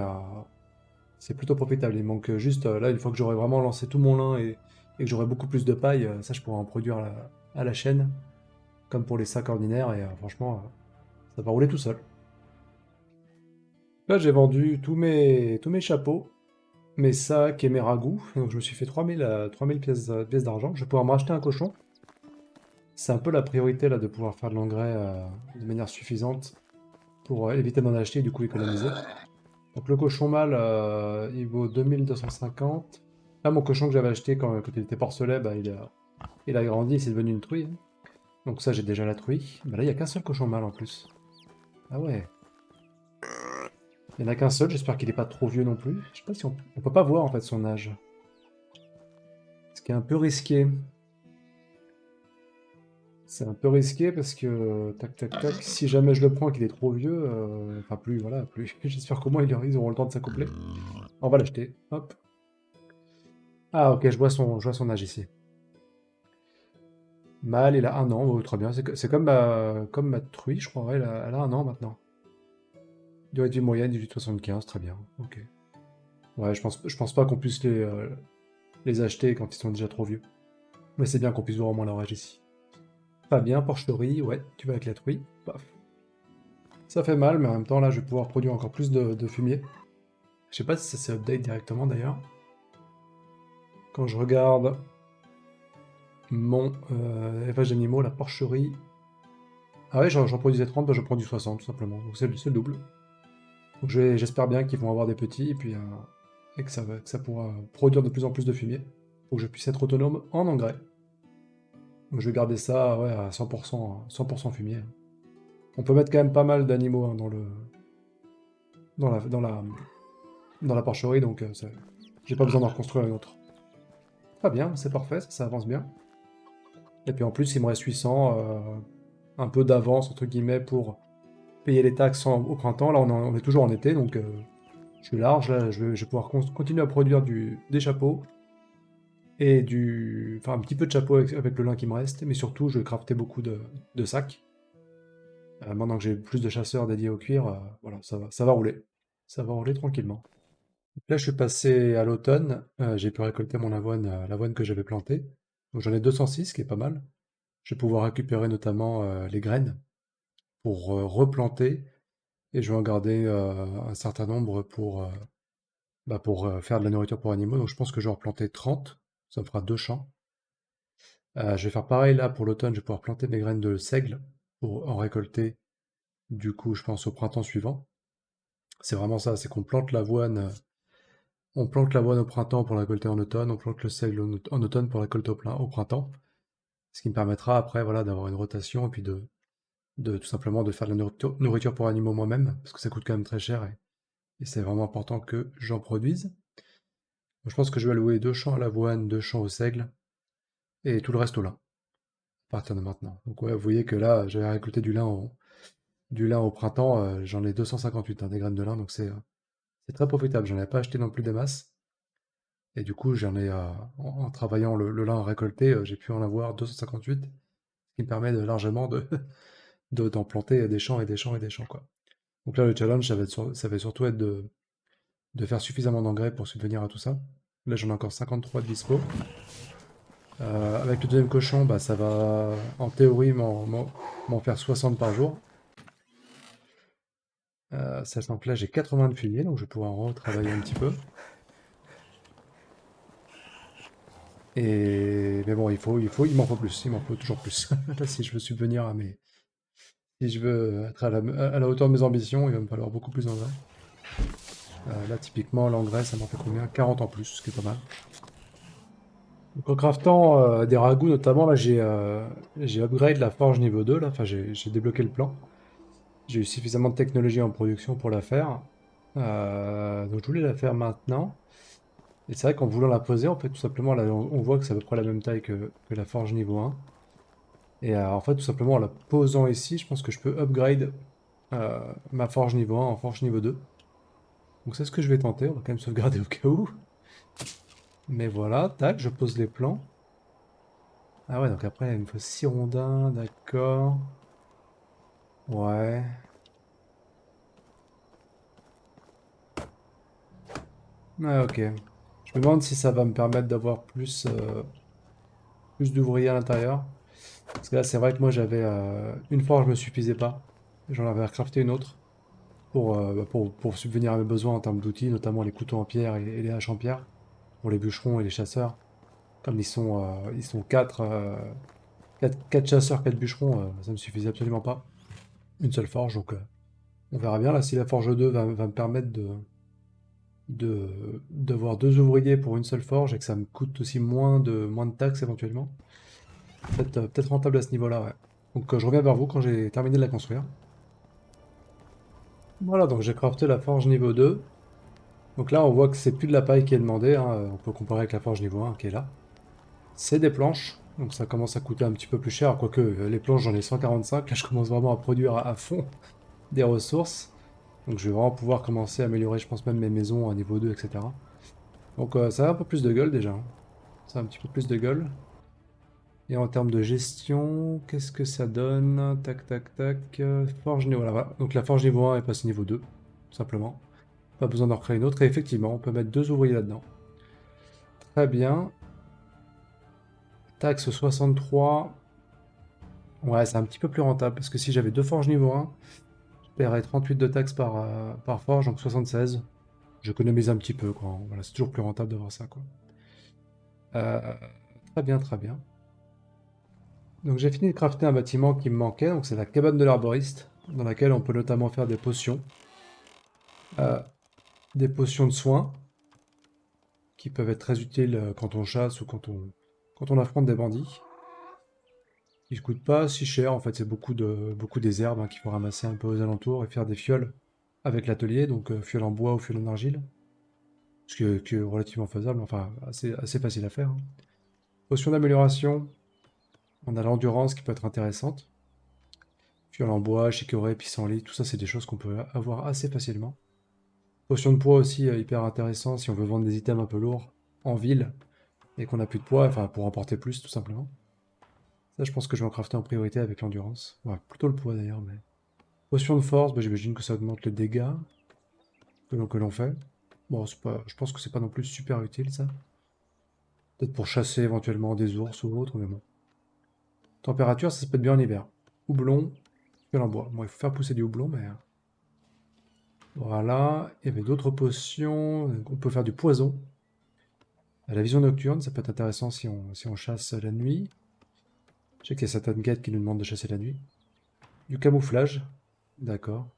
c'est plutôt profitable. Il manque juste, là, une fois que j'aurai vraiment lancé tout mon lin et que j'aurai beaucoup plus de paille, ça, je pourrai en produire à la chaîne, comme pour les sacs ordinaires, et franchement, ça va rouler tout seul. Là, j'ai vendu tous mes chapeaux, mes sacs et mes ragoûts, donc je me suis fait 3000 pièces d'argent. Je vais pouvoir me racheter un cochon. C'est un peu la priorité, là, de pouvoir faire de l'engrais de manière suffisante pour éviter d'en acheter et du coup économiser. Donc le cochon mâle, il vaut 2250. Là, mon cochon que j'avais acheté quand il était porcelet, bah, il a grandi, c'est devenu une truie, hein. Donc ça, j'ai déjà la truie. Bah là, il n'y a qu'un seul cochon mâle en plus. Ah ouais. Il n'y en a qu'un seul, j'espère qu'il n'est pas trop vieux non plus. Je sais pas si on peut pas voir en fait son âge. Ce qui est un peu risqué. C'est un peu risqué parce que, tac tac tac, si jamais je le prends et qu'il est trop vieux, enfin plus, voilà, plus, j'espère qu'au moins ils auront le temps de s'accoupler. On va l'acheter, hop. Ah ok, je vois son âge ici. Mâle, il a 1 an, oh, très bien. C'est comme ma truie, je crois. Ouais, elle a 1 an maintenant. Durée de vie moyenne 18,75, très bien. Ok. Ouais, je pense pas qu'on puisse les acheter quand ils sont déjà trop vieux. Mais c'est bien qu'on puisse voir au moins leur âge ici. Pas bien, porcherie, ouais, tu vas avec la truie. Paf. Ça fait mal, mais en même temps, là, je vais pouvoir produire encore plus de fumier. Je sais pas si ça s'est update directement d'ailleurs. Quand je regarde mon élevage d'animaux, la porcherie. Ah ouais, j'en produisais 30, bah, je produis 60 tout simplement. Donc c'est le double. Donc j'espère bien qu'ils vont avoir des petits et que ça pourra produire de plus en plus de fumier pour que je puisse être autonome en engrais. Donc je vais garder ça ouais, à 100%, 100% fumier. On peut mettre quand même pas mal d'animaux hein, dans la, dans la, dans la porcherie, donc j'ai pas besoin d'en reconstruire une autre. Très bien, c'est parfait, ça avance bien. Et puis en plus, il me reste 800, un peu d'avance, entre guillemets, pour payer les taxes au printemps. Là, on est toujours en été, donc je suis large. Là, je vais pouvoir continuer à produire des chapeaux et enfin, un petit peu de chapeaux avec le lin qui me reste, mais surtout, je vais crafter beaucoup de sacs. Maintenant que j'ai plus de chasseurs dédiés au cuir, voilà, ça va rouler. Ça va rouler tranquillement. Là, je suis passé à l'automne. J'ai pu récolter mon avoine, l'avoine que j'avais plantée. Donc j'en ai 206, ce qui est pas mal. Je vais pouvoir récupérer notamment les graines pour replanter et je vais en garder un certain nombre pour faire de la nourriture pour animaux. Donc je pense que je vais en replanter 30, ça me fera 2 champs. Je vais faire pareil là pour l'automne, je vais pouvoir planter mes graines de seigle pour en récolter du coup je pense au printemps suivant. C'est vraiment ça, c'est qu'on plante l'avoine, on plante l'avoine au printemps pour la récolter en automne, on plante le seigle en automne pour la récolter au printemps. Ce qui me permettra après voilà, d'avoir une rotation et puis de tout simplement de faire de la nourriture pour animaux moi-même, parce que ça coûte quand même très cher et c'est vraiment important que j'en produise. Donc, je pense que je vais allouer 2 champs à l'avoine, 2 champs au seigle et tout le reste au lin, à partir de maintenant. Donc ouais, vous voyez que là, j'avais récolté du lin au printemps, j'en ai 258 hein, des graines de lin, donc c'est très profitable. J'en avais pas acheté non plus des masses. Et du coup, j'en ai, en travaillant le lin récolté, j'ai pu en avoir 258, ce qui me permet largement d'en planter des champs et des champs et des champs, quoi. Donc là, le challenge, ça va surtout être de faire suffisamment d'engrais pour subvenir à tout ça. Là, j'en ai encore 53 de dispo. Avec le deuxième cochon, bah, ça va en théorie m'en faire 60 par jour. Sachant que là, j'ai 80 de fumier, donc je vais pouvoir en retravailler un petit peu. Mais bon, il m'en faut plus, il m'en faut toujours plus. Là, si je veux subvenir si je veux être à la hauteur de mes ambitions, il va me falloir beaucoup plus d'engrais. Là, typiquement, l'engrais, ça m'en fait combien? 40 en plus, ce qui est pas mal. Donc, en craftant des ragoûts, notamment, là, j'ai upgrade la forge niveau 2, là, enfin, j'ai débloqué le plan. J'ai eu suffisamment de technologie en production pour la faire. Donc, je voulais la faire maintenant. Et c'est vrai qu'en voulant la poser, en fait, tout simplement, là, on voit que c'est à peu près la même taille que la forge niveau 1. Et en fait, tout simplement, en la posant ici, je pense que je peux upgrade ma forge niveau 1 en forge niveau 2. Donc c'est ce que je vais tenter, on va quand même sauvegarder au cas où. Mais voilà, tac, je pose les plans. Ah ouais, donc après, il me faut 6 rondins, d'accord. Ouais. Ouais, ok. Je me demande si ça va me permettre d'avoir plus d'ouvriers à l'intérieur. Parce que là, c'est vrai que moi, j'avais une forge me suffisait pas. J'en avais recrafté une autre pour subvenir à mes besoins en termes d'outils, notamment les couteaux en pierre et les haches en pierre, pour les bûcherons et les chasseurs. Comme ils sont 4 chasseurs, 4 bûcherons, ça me suffisait absolument pas. Une seule forge, donc on verra bien. Là, si la forge 2 va me permettre d'avoir 2 ouvriers pour une seule forge et que ça me coûte aussi moins de taxes éventuellement. Peut-être rentable à ce niveau-là, ouais. Donc je reviens vers vous quand j'ai terminé de la construire. Voilà, donc j'ai crafté la forge niveau 2. Donc là, on voit que c'est plus de la paille qui est demandée, hein. On peut comparer avec la forge niveau 1 qui est là. C'est des planches, donc ça commence à coûter un petit peu plus cher, quoique les planches j'en ai 145, là je commence vraiment à produire à fond des ressources. Donc je vais vraiment pouvoir commencer à améliorer, je pense même mes maisons à niveau 2, etc. Donc ça a un peu plus de gueule déjà, hein. Ça a un petit peu plus de gueule. Et en termes de gestion, qu'est-ce que ça donne? Tac, tac, tac. Forge niveau, voilà, voilà. Donc la forge niveau 1 est passée niveau 2, tout simplement. Pas besoin d'en recréer une autre. Et effectivement, on peut mettre 2 ouvriers là-dedans. Très bien. Taxe 63. Ouais, c'est un petit peu plus rentable. Parce que si j'avais 2 forges niveau 1, je paierais 38 de taxes par forge, donc 76. J'économise un petit peu, quoi. Voilà, c'est toujours plus rentable d'avoir ça, quoi. Euh, Très bien, très bien. Donc j'ai fini de crafter un bâtiment qui me manquait. Donc c'est la cabane de l'arboriste, dans laquelle on peut notamment faire des potions. Des potions de soins, qui peuvent être très utiles quand on chasse ou quand on affronte des bandits. Ils ne coûtent pas si cher, en fait, c'est beaucoup des herbes hein, qu'il faut ramasser un peu aux alentours et faire des fioles avec l'atelier, donc fioles en bois ou fioles en argile, qui est relativement faisable, enfin assez facile à faire. Hein. Potion d'amélioration, on a l'endurance qui peut être intéressante. Fioles en bois, chicorée, pissenlit, tout ça c'est des choses qu'on peut avoir assez facilement. Potion de poids aussi hyper intéressant si on veut vendre des items un peu lourds en ville et qu'on n'a plus de poids, enfin pour emporter plus tout simplement. Ça, je pense que je vais en crafter en priorité avec l'endurance. Ouais, plutôt le poids d'ailleurs, mais. Potion de force, bah, j'imagine que ça augmente les dégâts que l'on fait. Bon, je pense que c'est pas non plus super utile ça. Peut-être pour chasser éventuellement des ours ou autre, mais bon. Température, ça se peut être bien en hiver. Houblon, fiole en bois. Bon, il faut faire pousser du houblon, mais. Voilà. Il y avait d'autres potions. On peut faire du poison. La vision nocturne, ça peut être intéressant si on chasse la nuit. Je sais qu'il y a certaines quêtes qui nous demandent de chasser la nuit. Du camouflage. D'accord.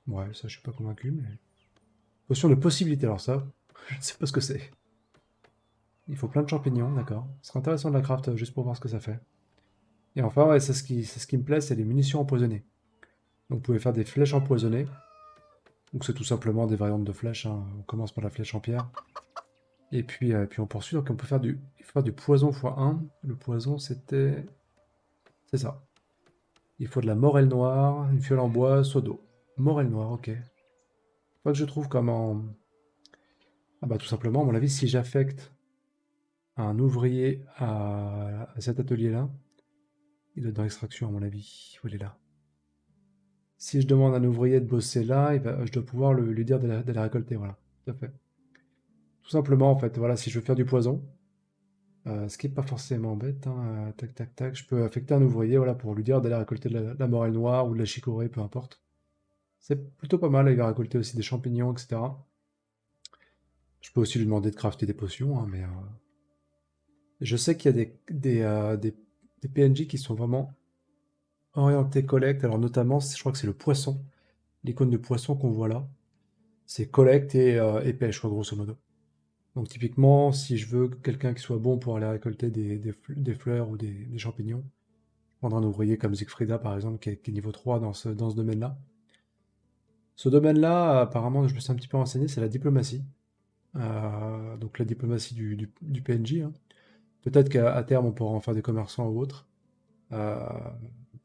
Ouais, ça, je suis pas convaincu, mais. Potion de possibilité, alors ça, je ne sais pas ce que c'est. Il faut plein de champignons, d'accord. Ce serait intéressant de la craft juste pour voir ce que ça fait. Et enfin, ouais, c'est ce qui me plaît, c'est les munitions empoisonnées. Donc vous pouvez faire des flèches empoisonnées. Donc c'est tout simplement des variantes de flèches. Hein. On commence par la flèche en pierre. Et puis on poursuit. Donc on peut faire il faut faire du poison x1. Le poison, c'était. C'est ça. Il faut de la morelle noire, une fiole en bois, seau d'eau. Morelle noire, ok. Faut que je trouve comment. Ah bah tout simplement, à mon avis, si j'affecte un ouvrier à cet atelier-là, il doit être dans l'extraction, à mon avis. Où il est là? Si je demande à un ouvrier de bosser là, je dois pouvoir lui dire d'aller récolter, voilà. Tout à fait. Tout simplement, en fait, voilà, si je veux faire du poison, ce qui n'est pas forcément bête, hein, tac, tac, tac, je peux affecter un ouvrier, voilà, pour lui dire d'aller récolter de la morelle noire ou de la chicorée, peu importe. C'est plutôt pas mal, il va récolter aussi des champignons, etc. Je peux aussi lui demander de crafter des potions, hein, mais je sais qu'il y a des PNJ qui sont vraiment orientés collecte, alors notamment, je crois que c'est le poisson, l'icône de poisson qu'on voit là. C'est collecte et pêche, quoi, grosso modo. Donc typiquement, si je veux quelqu'un qui soit bon pour aller récolter des fleurs ou des champignons, je prendrai un ouvrier comme Siegfrieda par exemple, qui est niveau 3 dans ce domaine-là. Ce domaine-là, apparemment, je me suis un petit peu renseigné, c'est la diplomatie. Donc la diplomatie du PNJ. Hein. Peut-être qu'à terme, on pourra en faire des commerçants ou autres. Euh,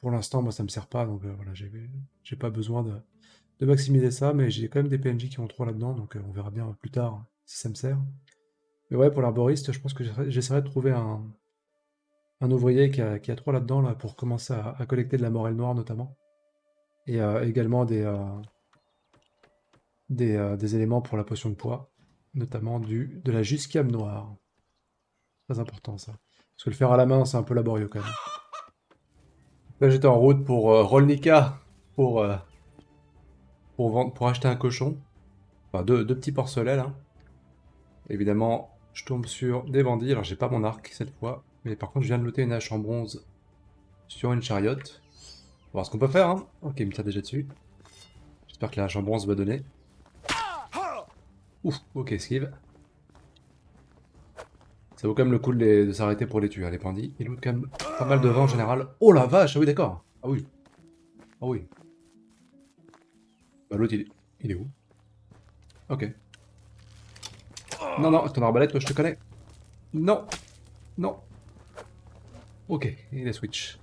pour l'instant, moi, ça me sert pas, donc voilà, j'ai pas besoin de maximiser ça, mais j'ai quand même des PNJ qui ont 3 là-dedans, donc on verra bien plus tard si ça me sert. Mais ouais, pour l'arboriste, je pense que j'essaierai de trouver un ouvrier qui a 3 là-dedans, là, pour commencer à collecter de la morelle noire notamment. Et également des éléments pour la potion de poids, notamment de la jusquiame noire. Très important ça. Parce que le faire à la main, c'est un peu laborieux quand même. Là, j'étais en route pour Rolnica, pour, euh, pour acheter un cochon. Enfin, deux petits porcelets là. Évidemment, je tombe sur des bandits. Alors, j'ai pas mon arc cette fois. Mais par contre, je viens de looter une hache en bronze sur une chariote. On va voir ce qu'on peut faire, hein. Ok, il me tire déjà dessus. J'espère que la hache en bronze va donner. Ouf, ok, esquive. Ça vaut quand même le coup de s'arrêter pour les tuer, hein, les bandits. Ils lootent quand même pas mal de vent en général. Oh la vache, ah oui, d'accord. Ah oui. Ah oui. Bah, l'autre, il est où? Ok. Non, non, ton arbalète, toi, je te connais. Non, non. Ok, il est switch.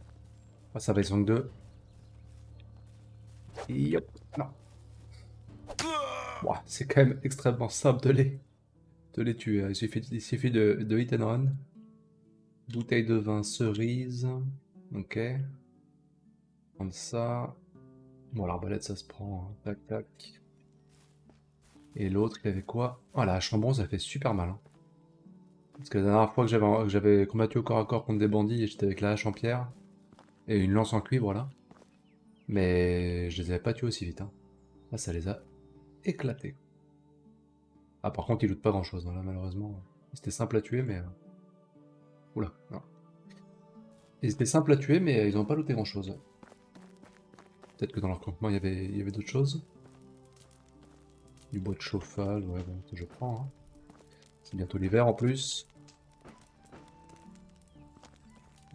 Ah, ça va, ils sont que deux. Yep. Non. Ouah, c'est quand même extrêmement simple de les tuer. Il suffit de hit and run. Bouteille de vin cerise. Ok. Comme ça. Bon, l'arbalète, ça se prend. Hein. Tac, tac. Et l'autre, il avait quoi? Oh, la hache en bronze, ça fait super mal, hein. Parce que la dernière fois que j'avais combattu au corps à corps contre des bandits, j'étais avec la hache en pierre et une lance en cuivre, là. Mais je les avais pas tués aussi vite, hein. Là, ça les a éclatés. Ah, par contre, ils lootent pas grand-chose, hein, là, malheureusement. C'était simple à tuer, mais... Oula, non. Ils étaient simples à tuer, mais ils ont pas looté grand-chose. Peut-être que dans leur campement, il y avait d'autres choses. Du bois de chauffage, ouais, bon, ça, je prends, hein. C'est bientôt l'hiver, en plus.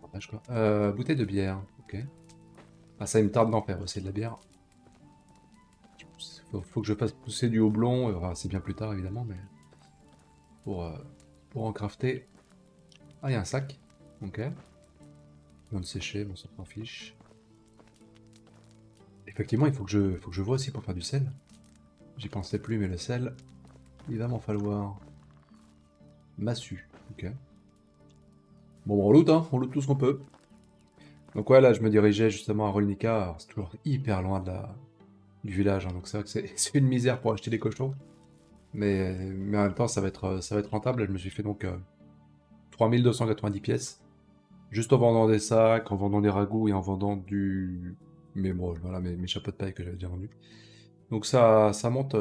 Dommage, quoi. Bouteille de bière, ok. Ah, ça, il me tarde d'en faire aussi, de la bière. Faut que je fasse pousser du houblon, enfin, c'est bien plus tard, évidemment, mais... Pour, euh, pour en crafter... Ah, il y a un sac. Ok. Viande séchée, bon, ça s'en fiche. Effectivement, il faut que je vois aussi pour faire du sel. J'y pensais plus, mais le sel, il va m'en falloir. Massue, ok. Bon, on loot, hein, on loot tout ce qu'on peut. Donc ouais, là, je me dirigeais justement à Rolnica. Alors, c'est toujours hyper loin du village, hein, donc c'est vrai que c'est une misère pour acheter des cochons. Mais en même temps, ça va être rentable. Je me suis fait donc 3290 pièces. Juste en vendant des sacs, en vendant des ragoûts et en vendant du... Mais bon, voilà, mes chapeaux de paille que j'avais déjà vendus. Donc ça monte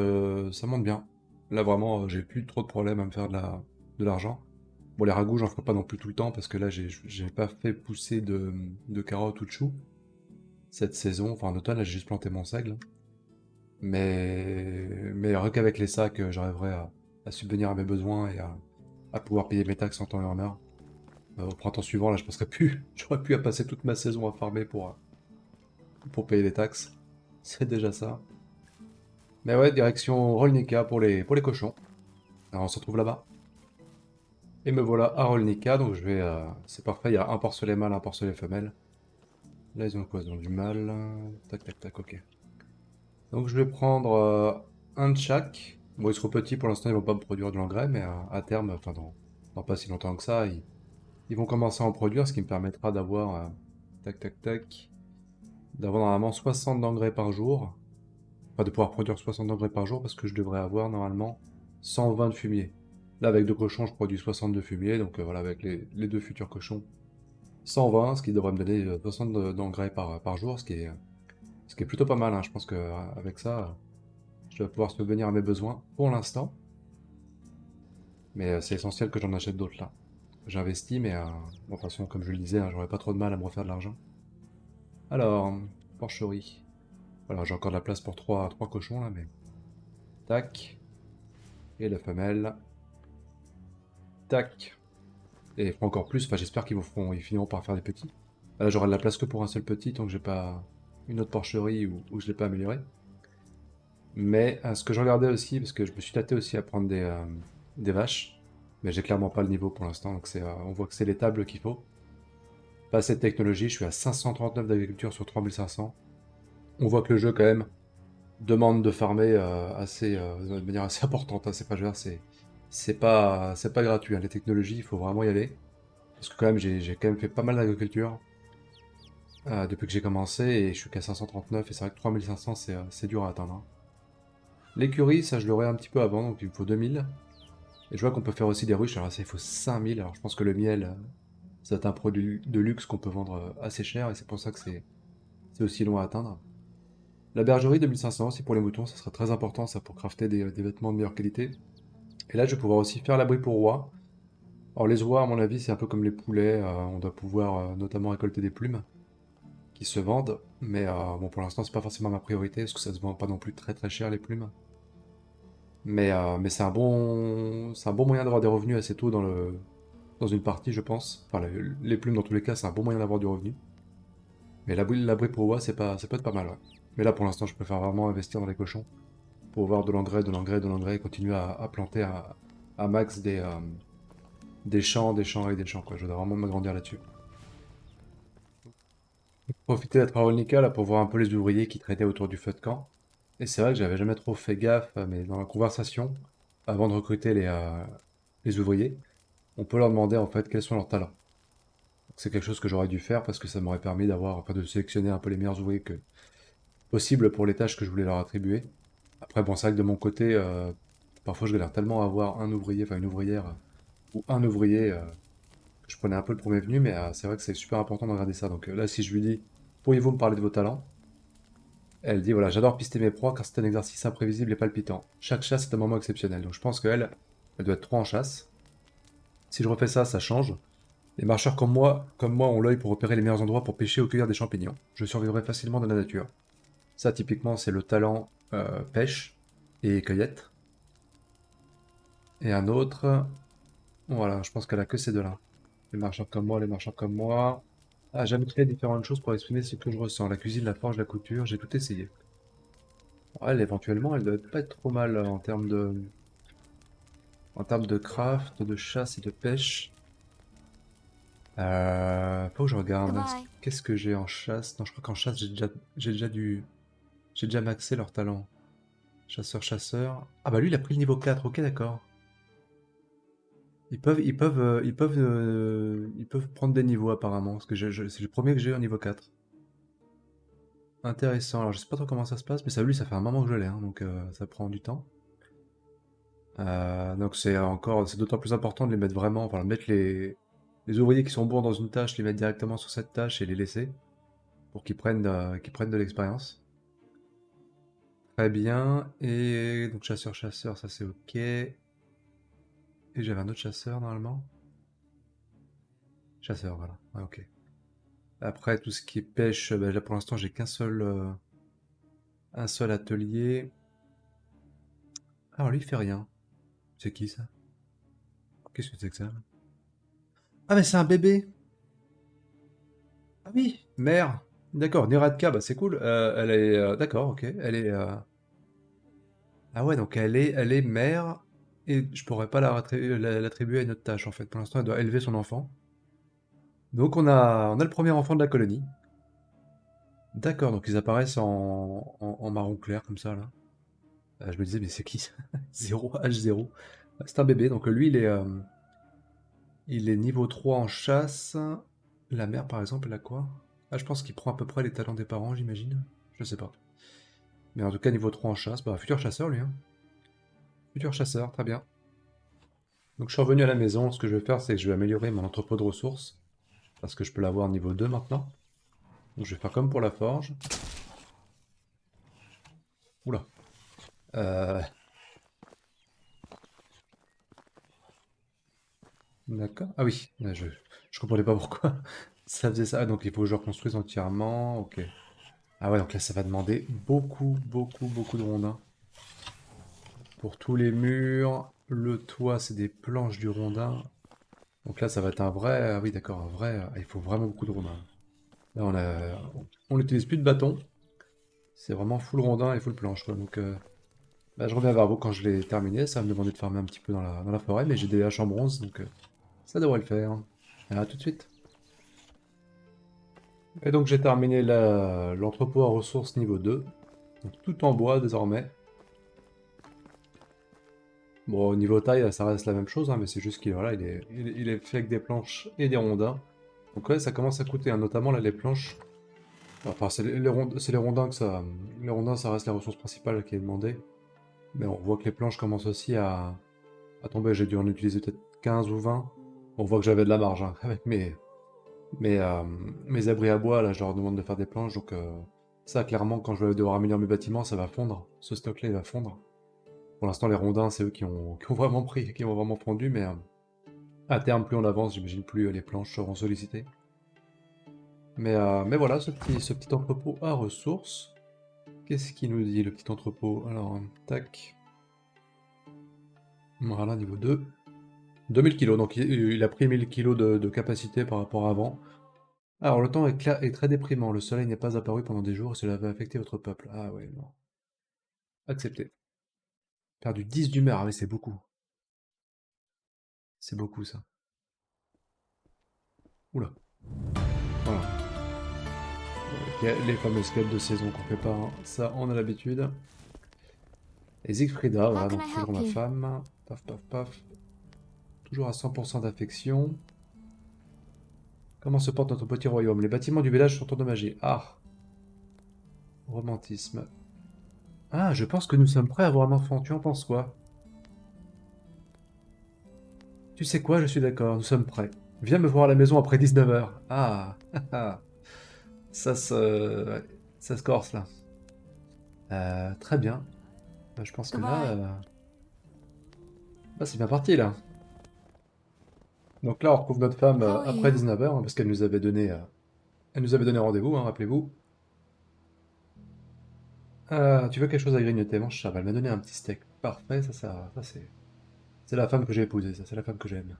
bien. Là, vraiment, j'ai plus trop de problèmes à me faire de l'argent. Bon, les ragoûts, j'en ferai pas non plus tout le temps parce que là, j'ai pas fait pousser de carottes ou de choux cette saison. Enfin, en automne, là, j'ai juste planté mon seigle. Mais rien qu'avec les sacs, j'arriverai à subvenir à mes besoins et à pouvoir payer mes taxes en temps et en heure. Au printemps suivant, là, je penserais plus. J'aurais pu à passer toute ma saison à farmer pour payer les taxes. C'est déjà ça. Mais ouais, direction Rolnica pour les cochons. Alors, on se retrouve là-bas. Et me voilà à Rolnica, donc je vais... c'est parfait, il y a un porcelet mâle, un porcelet femelle. Là, ils ont quoi? Ils ont du mâle. Tac, tac, tac, ok. Donc je vais prendre un de chaque. Bon, ils seront petits pour l'instant, ils vont pas me produire de l'engrais, mais à terme, enfin dans pas si longtemps que ça, ils vont commencer à en produire, ce qui me permettra d'avoir, tac, tac, tac, d'avoir normalement 60 d'engrais par jour. Enfin, de pouvoir produire 60 engrais par jour, parce que je devrais avoir normalement 120 de fumier. Là, avec deux cochons, je produis 60 de fumier, donc voilà, avec les deux futurs cochons, 120, ce qui devrait me donner 60 d'engrais par jour, ce qui est plutôt pas mal, hein. Je pense qu'avec ça, je vais pouvoir subvenir à mes besoins pour l'instant. Mais c'est essentiel que j'en achète d'autres là. J'investis, mais bon, de toute façon, comme je le disais, hein, j'aurais pas trop de mal à me refaire de l'argent. Alors, porcherie. Voilà, j'ai encore de la place pour trois cochons là, mais... Tac. Et la femelle. Tac. Et ils feront encore plus, enfin j'espère ils finiront par faire des petits. Là j'aurai de la place que pour un seul petit, tant que j'ai pas une autre porcherie où je l'ai pas amélioré. Mais ce que je regardais aussi, parce que je me suis tâté aussi à prendre des vaches, mais j'ai clairement pas le niveau pour l'instant, donc on voit que c'est les tables qu'il faut. Pas assez de technologie, je suis à 539 d'agriculture sur 3500. On voit que le jeu quand même demande de farmer de manière assez importante, hein. C'est pas, je veux dire, c'est pas gratuit, hein. Les technologies, il faut vraiment y aller. Parce que quand même, j'ai quand même fait pas mal d'agriculture depuis que j'ai commencé et je suis qu'à 539 et c'est vrai que 3500 c'est dur à atteindre, hein. L'écurie, ça je l'aurai un petit peu avant, donc il me faut 2000. Et je vois qu'on peut faire aussi des ruches, alors ça il faut 5000. Alors je pense que le miel, ça va être un produit de luxe qu'on peut vendre assez cher et c'est pour ça que c'est aussi long à atteindre. La bergerie 2500 aussi pour les moutons, ça sera très important ça pour crafter des vêtements de meilleure qualité. Et là je vais pouvoir aussi faire l'abri pour oies. Alors les oies à mon avis c'est un peu comme les poulets, on doit pouvoir notamment récolter des plumes qui se vendent, mais bon pour l'instant c'est pas forcément ma priorité parce que ça se vend pas non plus très très cher les plumes. Mais c'est un bon moyen d'avoir des revenus assez tôt dans une partie je pense. Enfin les plumes dans tous les cas c'est un bon moyen d'avoir du revenu. Mais l'abri pour oies ça peut être pas mal, ouais. Mais là pour l'instant je préfère vraiment investir dans les cochons pour avoir de l'engrais, de l'engrais, de l'engrais et continuer à planter à max des champs, des champs et des champs quoi. Je voudrais vraiment m'agrandir là-dessus. Profiter d'être à Rolnica là pour voir un peu les ouvriers qui traitaient autour du feu de camp. Et c'est vrai que j'avais jamais trop fait gaffe, mais dans la conversation, avant de recruter les ouvriers, on peut leur demander en fait quels sont leurs talents. C'est quelque chose que j'aurais dû faire parce que ça m'aurait permis enfin, de sélectionner un peu les meilleurs ouvriers possible pour les tâches que je voulais leur attribuer. Après, bon, c'est vrai que de mon côté, Parfois, je galère tellement à avoir un ouvrier, enfin une ouvrière, ou un ouvrier, que je prenais un peu le premier venu, mais c'est vrai que c'est super important de regarder ça. Donc là, si je lui dis, pourriez-vous me parler de vos talents? Elle dit, voilà, j'adore pister mes proies car c'est un exercice imprévisible et palpitant. Chaque chasse est un moment exceptionnel. Donc je pense qu'elle, elle doit être trop en chasse. Si je refais ça, ça change. Les marcheurs comme moi ont l'œil pour repérer les meilleurs endroits pour pêcher ou cueillir des champignons. Je survivrai facilement dans la nature. Ça, typiquement, c'est le talent pêche et cueillette. Et un autre, voilà, je pense qu'elle a que ces deux-là. Les marcheurs comme moi, les marcheurs comme moi. Ah, j'aime créer différentes choses pour exprimer ce que je ressens. La cuisine, la forge, la couture, j'ai tout essayé. Ouais, elle, éventuellement, elle doit pas être trop mal en termes de craft, de chasse et de pêche. Faut que je regarde. Goodbye. Qu'est-ce que j'ai en chasse? Non, je crois qu'en chasse, j'ai déjà maxé leur talent. Chasseur, chasseur. Ah bah lui, il a pris le niveau 4. Ok, d'accord. Ils peuvent prendre des niveaux apparemment, parce que c'est le premier que j'ai au niveau 4. Intéressant. Alors je sais pas trop comment ça se passe, mais ça lui, ça fait un moment que je l'ai, hein, donc ça prend du temps. Donc c'est d'autant plus important de les mettre vraiment, enfin mettre les ouvriers qui sont bons dans une tâche, les mettre directement sur cette tâche et les laisser pour qu'ils prennent de l'expérience. Très bien. Et donc chasseur, chasseur, ça c'est ok. Et j'avais un autre chasseur normalement. Chasseur, voilà. Ouais, ok. Après tout ce qui est pêche, bah, là pour l'instant j'ai un seul atelier. Ah lui il fait rien. C'est qui ça? Qu'est-ce que c'est que ça? Ah mais c'est un bébé. Ah oui, mère. D'accord, Neratka, bah c'est cool. Elle est d'accord, ok. Elle est ah ouais, donc elle est mère et je pourrais pas l'attribuer à une autre tâche en fait. Pour l'instant, elle doit élever son enfant. Donc on a le premier enfant de la colonie. D'accord, donc ils apparaissent en marron clair comme ça là. Je me disais mais c'est qui ça? 0 H0. C'est un bébé, donc lui il est niveau 3 en chasse. La mère par exemple, elle a quoi? Ah, je pense qu'il prend à peu près les talents des parents, j'imagine. Je sais pas. Mais en tout cas, niveau 3 en chasse, bah, futur chasseur lui, hein. Futur chasseur, très bien. Donc je suis revenu à la maison, ce que je vais faire, c'est que je vais améliorer mon entrepôt de ressources, parce que je peux l'avoir niveau 2 maintenant. Donc je vais faire comme pour la forge. Oula. Euh, D'accord. Ah oui, je comprenais pas pourquoi ça faisait ça. Ah, donc il faut que je reconstruise entièrement, ok. Ah ouais, donc là ça va demander beaucoup de rondins. Pour tous les murs, le toit c'est des planches du rondin. Donc là ça va être un vrai, ah oui d'accord, un vrai, il faut vraiment beaucoup de rondins. Là on n'utilise plus de bâton, c'est vraiment full rondin et full planche quoi. Donc bah, je reviens vers vous quand je l'ai terminé, ça va me demander de farmer un petit peu dans la forêt, mais j'ai des haches en bronze donc ça devrait le faire. À tout de suite. Et donc j'ai terminé l'entrepôt à ressources niveau 2, donc tout en bois désormais. Bon, au niveau taille, ça reste la même chose, hein, mais c'est juste qu'il voilà, il est fait avec des planches et des rondins. Donc ouais, ça commence à coûter, hein, notamment là les planches. Enfin, c'est les rondins que ça... Les rondins, ça reste la ressource principale qui est demandée. Mais on voit que les planches commencent aussi à tomber. J'ai dû en utiliser peut-être 15 ou 20. On voit que j'avais de la marge, hein, avec mes, euh, mes abris à bois, là, je leur demande de faire des planches. Donc ça, clairement, quand je vais devoir améliorer mes bâtiments, ça va fondre. Ce stock-là, il va fondre. Pour l'instant, les rondins, c'est eux qui ont vraiment pris, qui ont vraiment fondu. Mais à terme, plus on avance, j'imagine, plus les planches seront sollicitées. Mais voilà, ce petit entrepôt à ressources. Qu'est-ce qu'il nous dit, le petit entrepôt? Alors, tac. Voilà, niveau 2. 2000 kilos, donc il a pris 1000 kilos de capacité par rapport à avant. Alors, le temps est très déprimant. Le soleil n'est pas apparu pendant des jours et cela va affecter votre peuple. Ah ouais, non. Accepté. Perdu 10 d'humeur, ah oui, c'est beaucoup. C'est beaucoup, ça. Oula. Voilà. Les fameuses quêtes de saison qu'on fait pas, hein. Ça, on a l'habitude. Et Siegfrieda, How voilà, can donc I toujours help ma you? femme. Paf, paf, paf. Toujours à 100% d'affection. Comment se porte notre petit royaume? Les bâtiments du village sont endommagés. Ah, romantisme. Ah, je pense que nous sommes prêts à avoir un enfant. Tu en penses quoi? Tu sais quoi, je suis d'accord, nous sommes prêts. Viens me voir à la maison après 19h. Ah, ça se... ouais, ça se corse là. Très bien. Bah, je pense que là, Goodbye. bah, c'est bien parti là. Donc là, on retrouve notre femme How are après you? 19h, parce elle nous avait donné rendez-vous, hein, rappelez-vous. Tu veux quelque chose à grignoter? Mange ça. Elle m'a donné un petit steak. Parfait, ça c'est la femme que j'ai épousée, ça, c'est la femme que j'aime.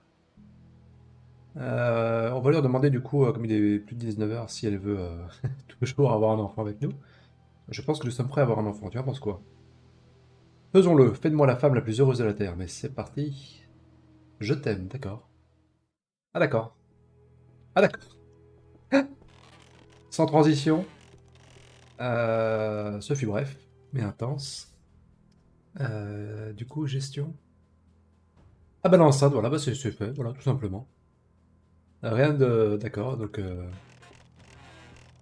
On va leur demander du coup, comme il est plus de 19h, si elle veut toujours avoir un enfant avec nous. Je pense que nous sommes prêts à avoir un enfant, tu en penses quoi? Faisons-le, fais de moi la femme la plus heureuse de la Terre, mais c'est parti. Je t'aime, d'accord. Ah d'accord. Ah d'accord. Sans transition, ce fut bref, mais intense. Du coup, gestion. Ah bah l'enceinte, voilà, bah c'est fait, voilà, tout simplement. Rien de... D'accord, donc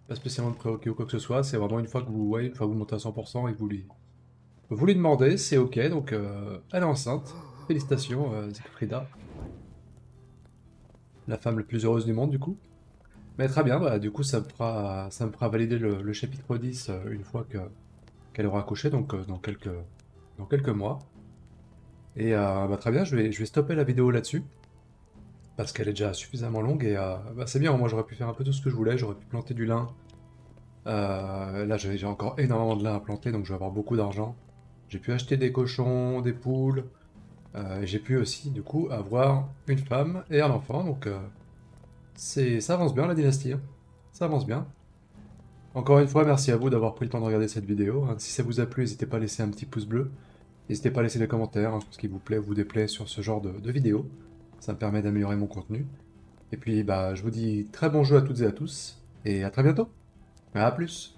pas spécialement de prérequis ou quoi que ce soit, c'est vraiment une fois que vous, ouais, une fois que vous montez à 100% et que vous lui demandez, c'est ok, donc elle est enceinte. Félicitations, Siegfrieda, la femme la plus heureuse du monde, du coup. Mais très bien, bah, du coup, ça me fera valider le chapitre 10 une fois qu'elle aura accouché, donc dans quelques mois. Et bah, très bien, je vais stopper la vidéo là-dessus, parce qu'elle est déjà suffisamment longue, et bah, c'est bien, moi j'aurais pu faire un peu tout ce que je voulais, j'aurais pu planter du lin. Là, j'ai encore énormément de lin à planter, donc je vais avoir beaucoup d'argent. J'ai pu acheter des cochons, des poules, et j'ai pu aussi, du coup, avoir une femme et un enfant, donc ça avance bien la dynastie, hein. Ça avance bien. Encore une fois, merci à vous d'avoir pris le temps de regarder cette vidéo, hein. Si ça vous a plu, n'hésitez pas à laisser un petit pouce bleu. N'hésitez pas à laisser des commentaires, hein, sur ce qui vous plaît ou vous déplaît sur ce genre de vidéo. Ça me permet d'améliorer mon contenu. Et puis, bah, je vous dis très bon jeu à toutes et à tous, et à très bientôt. À plus.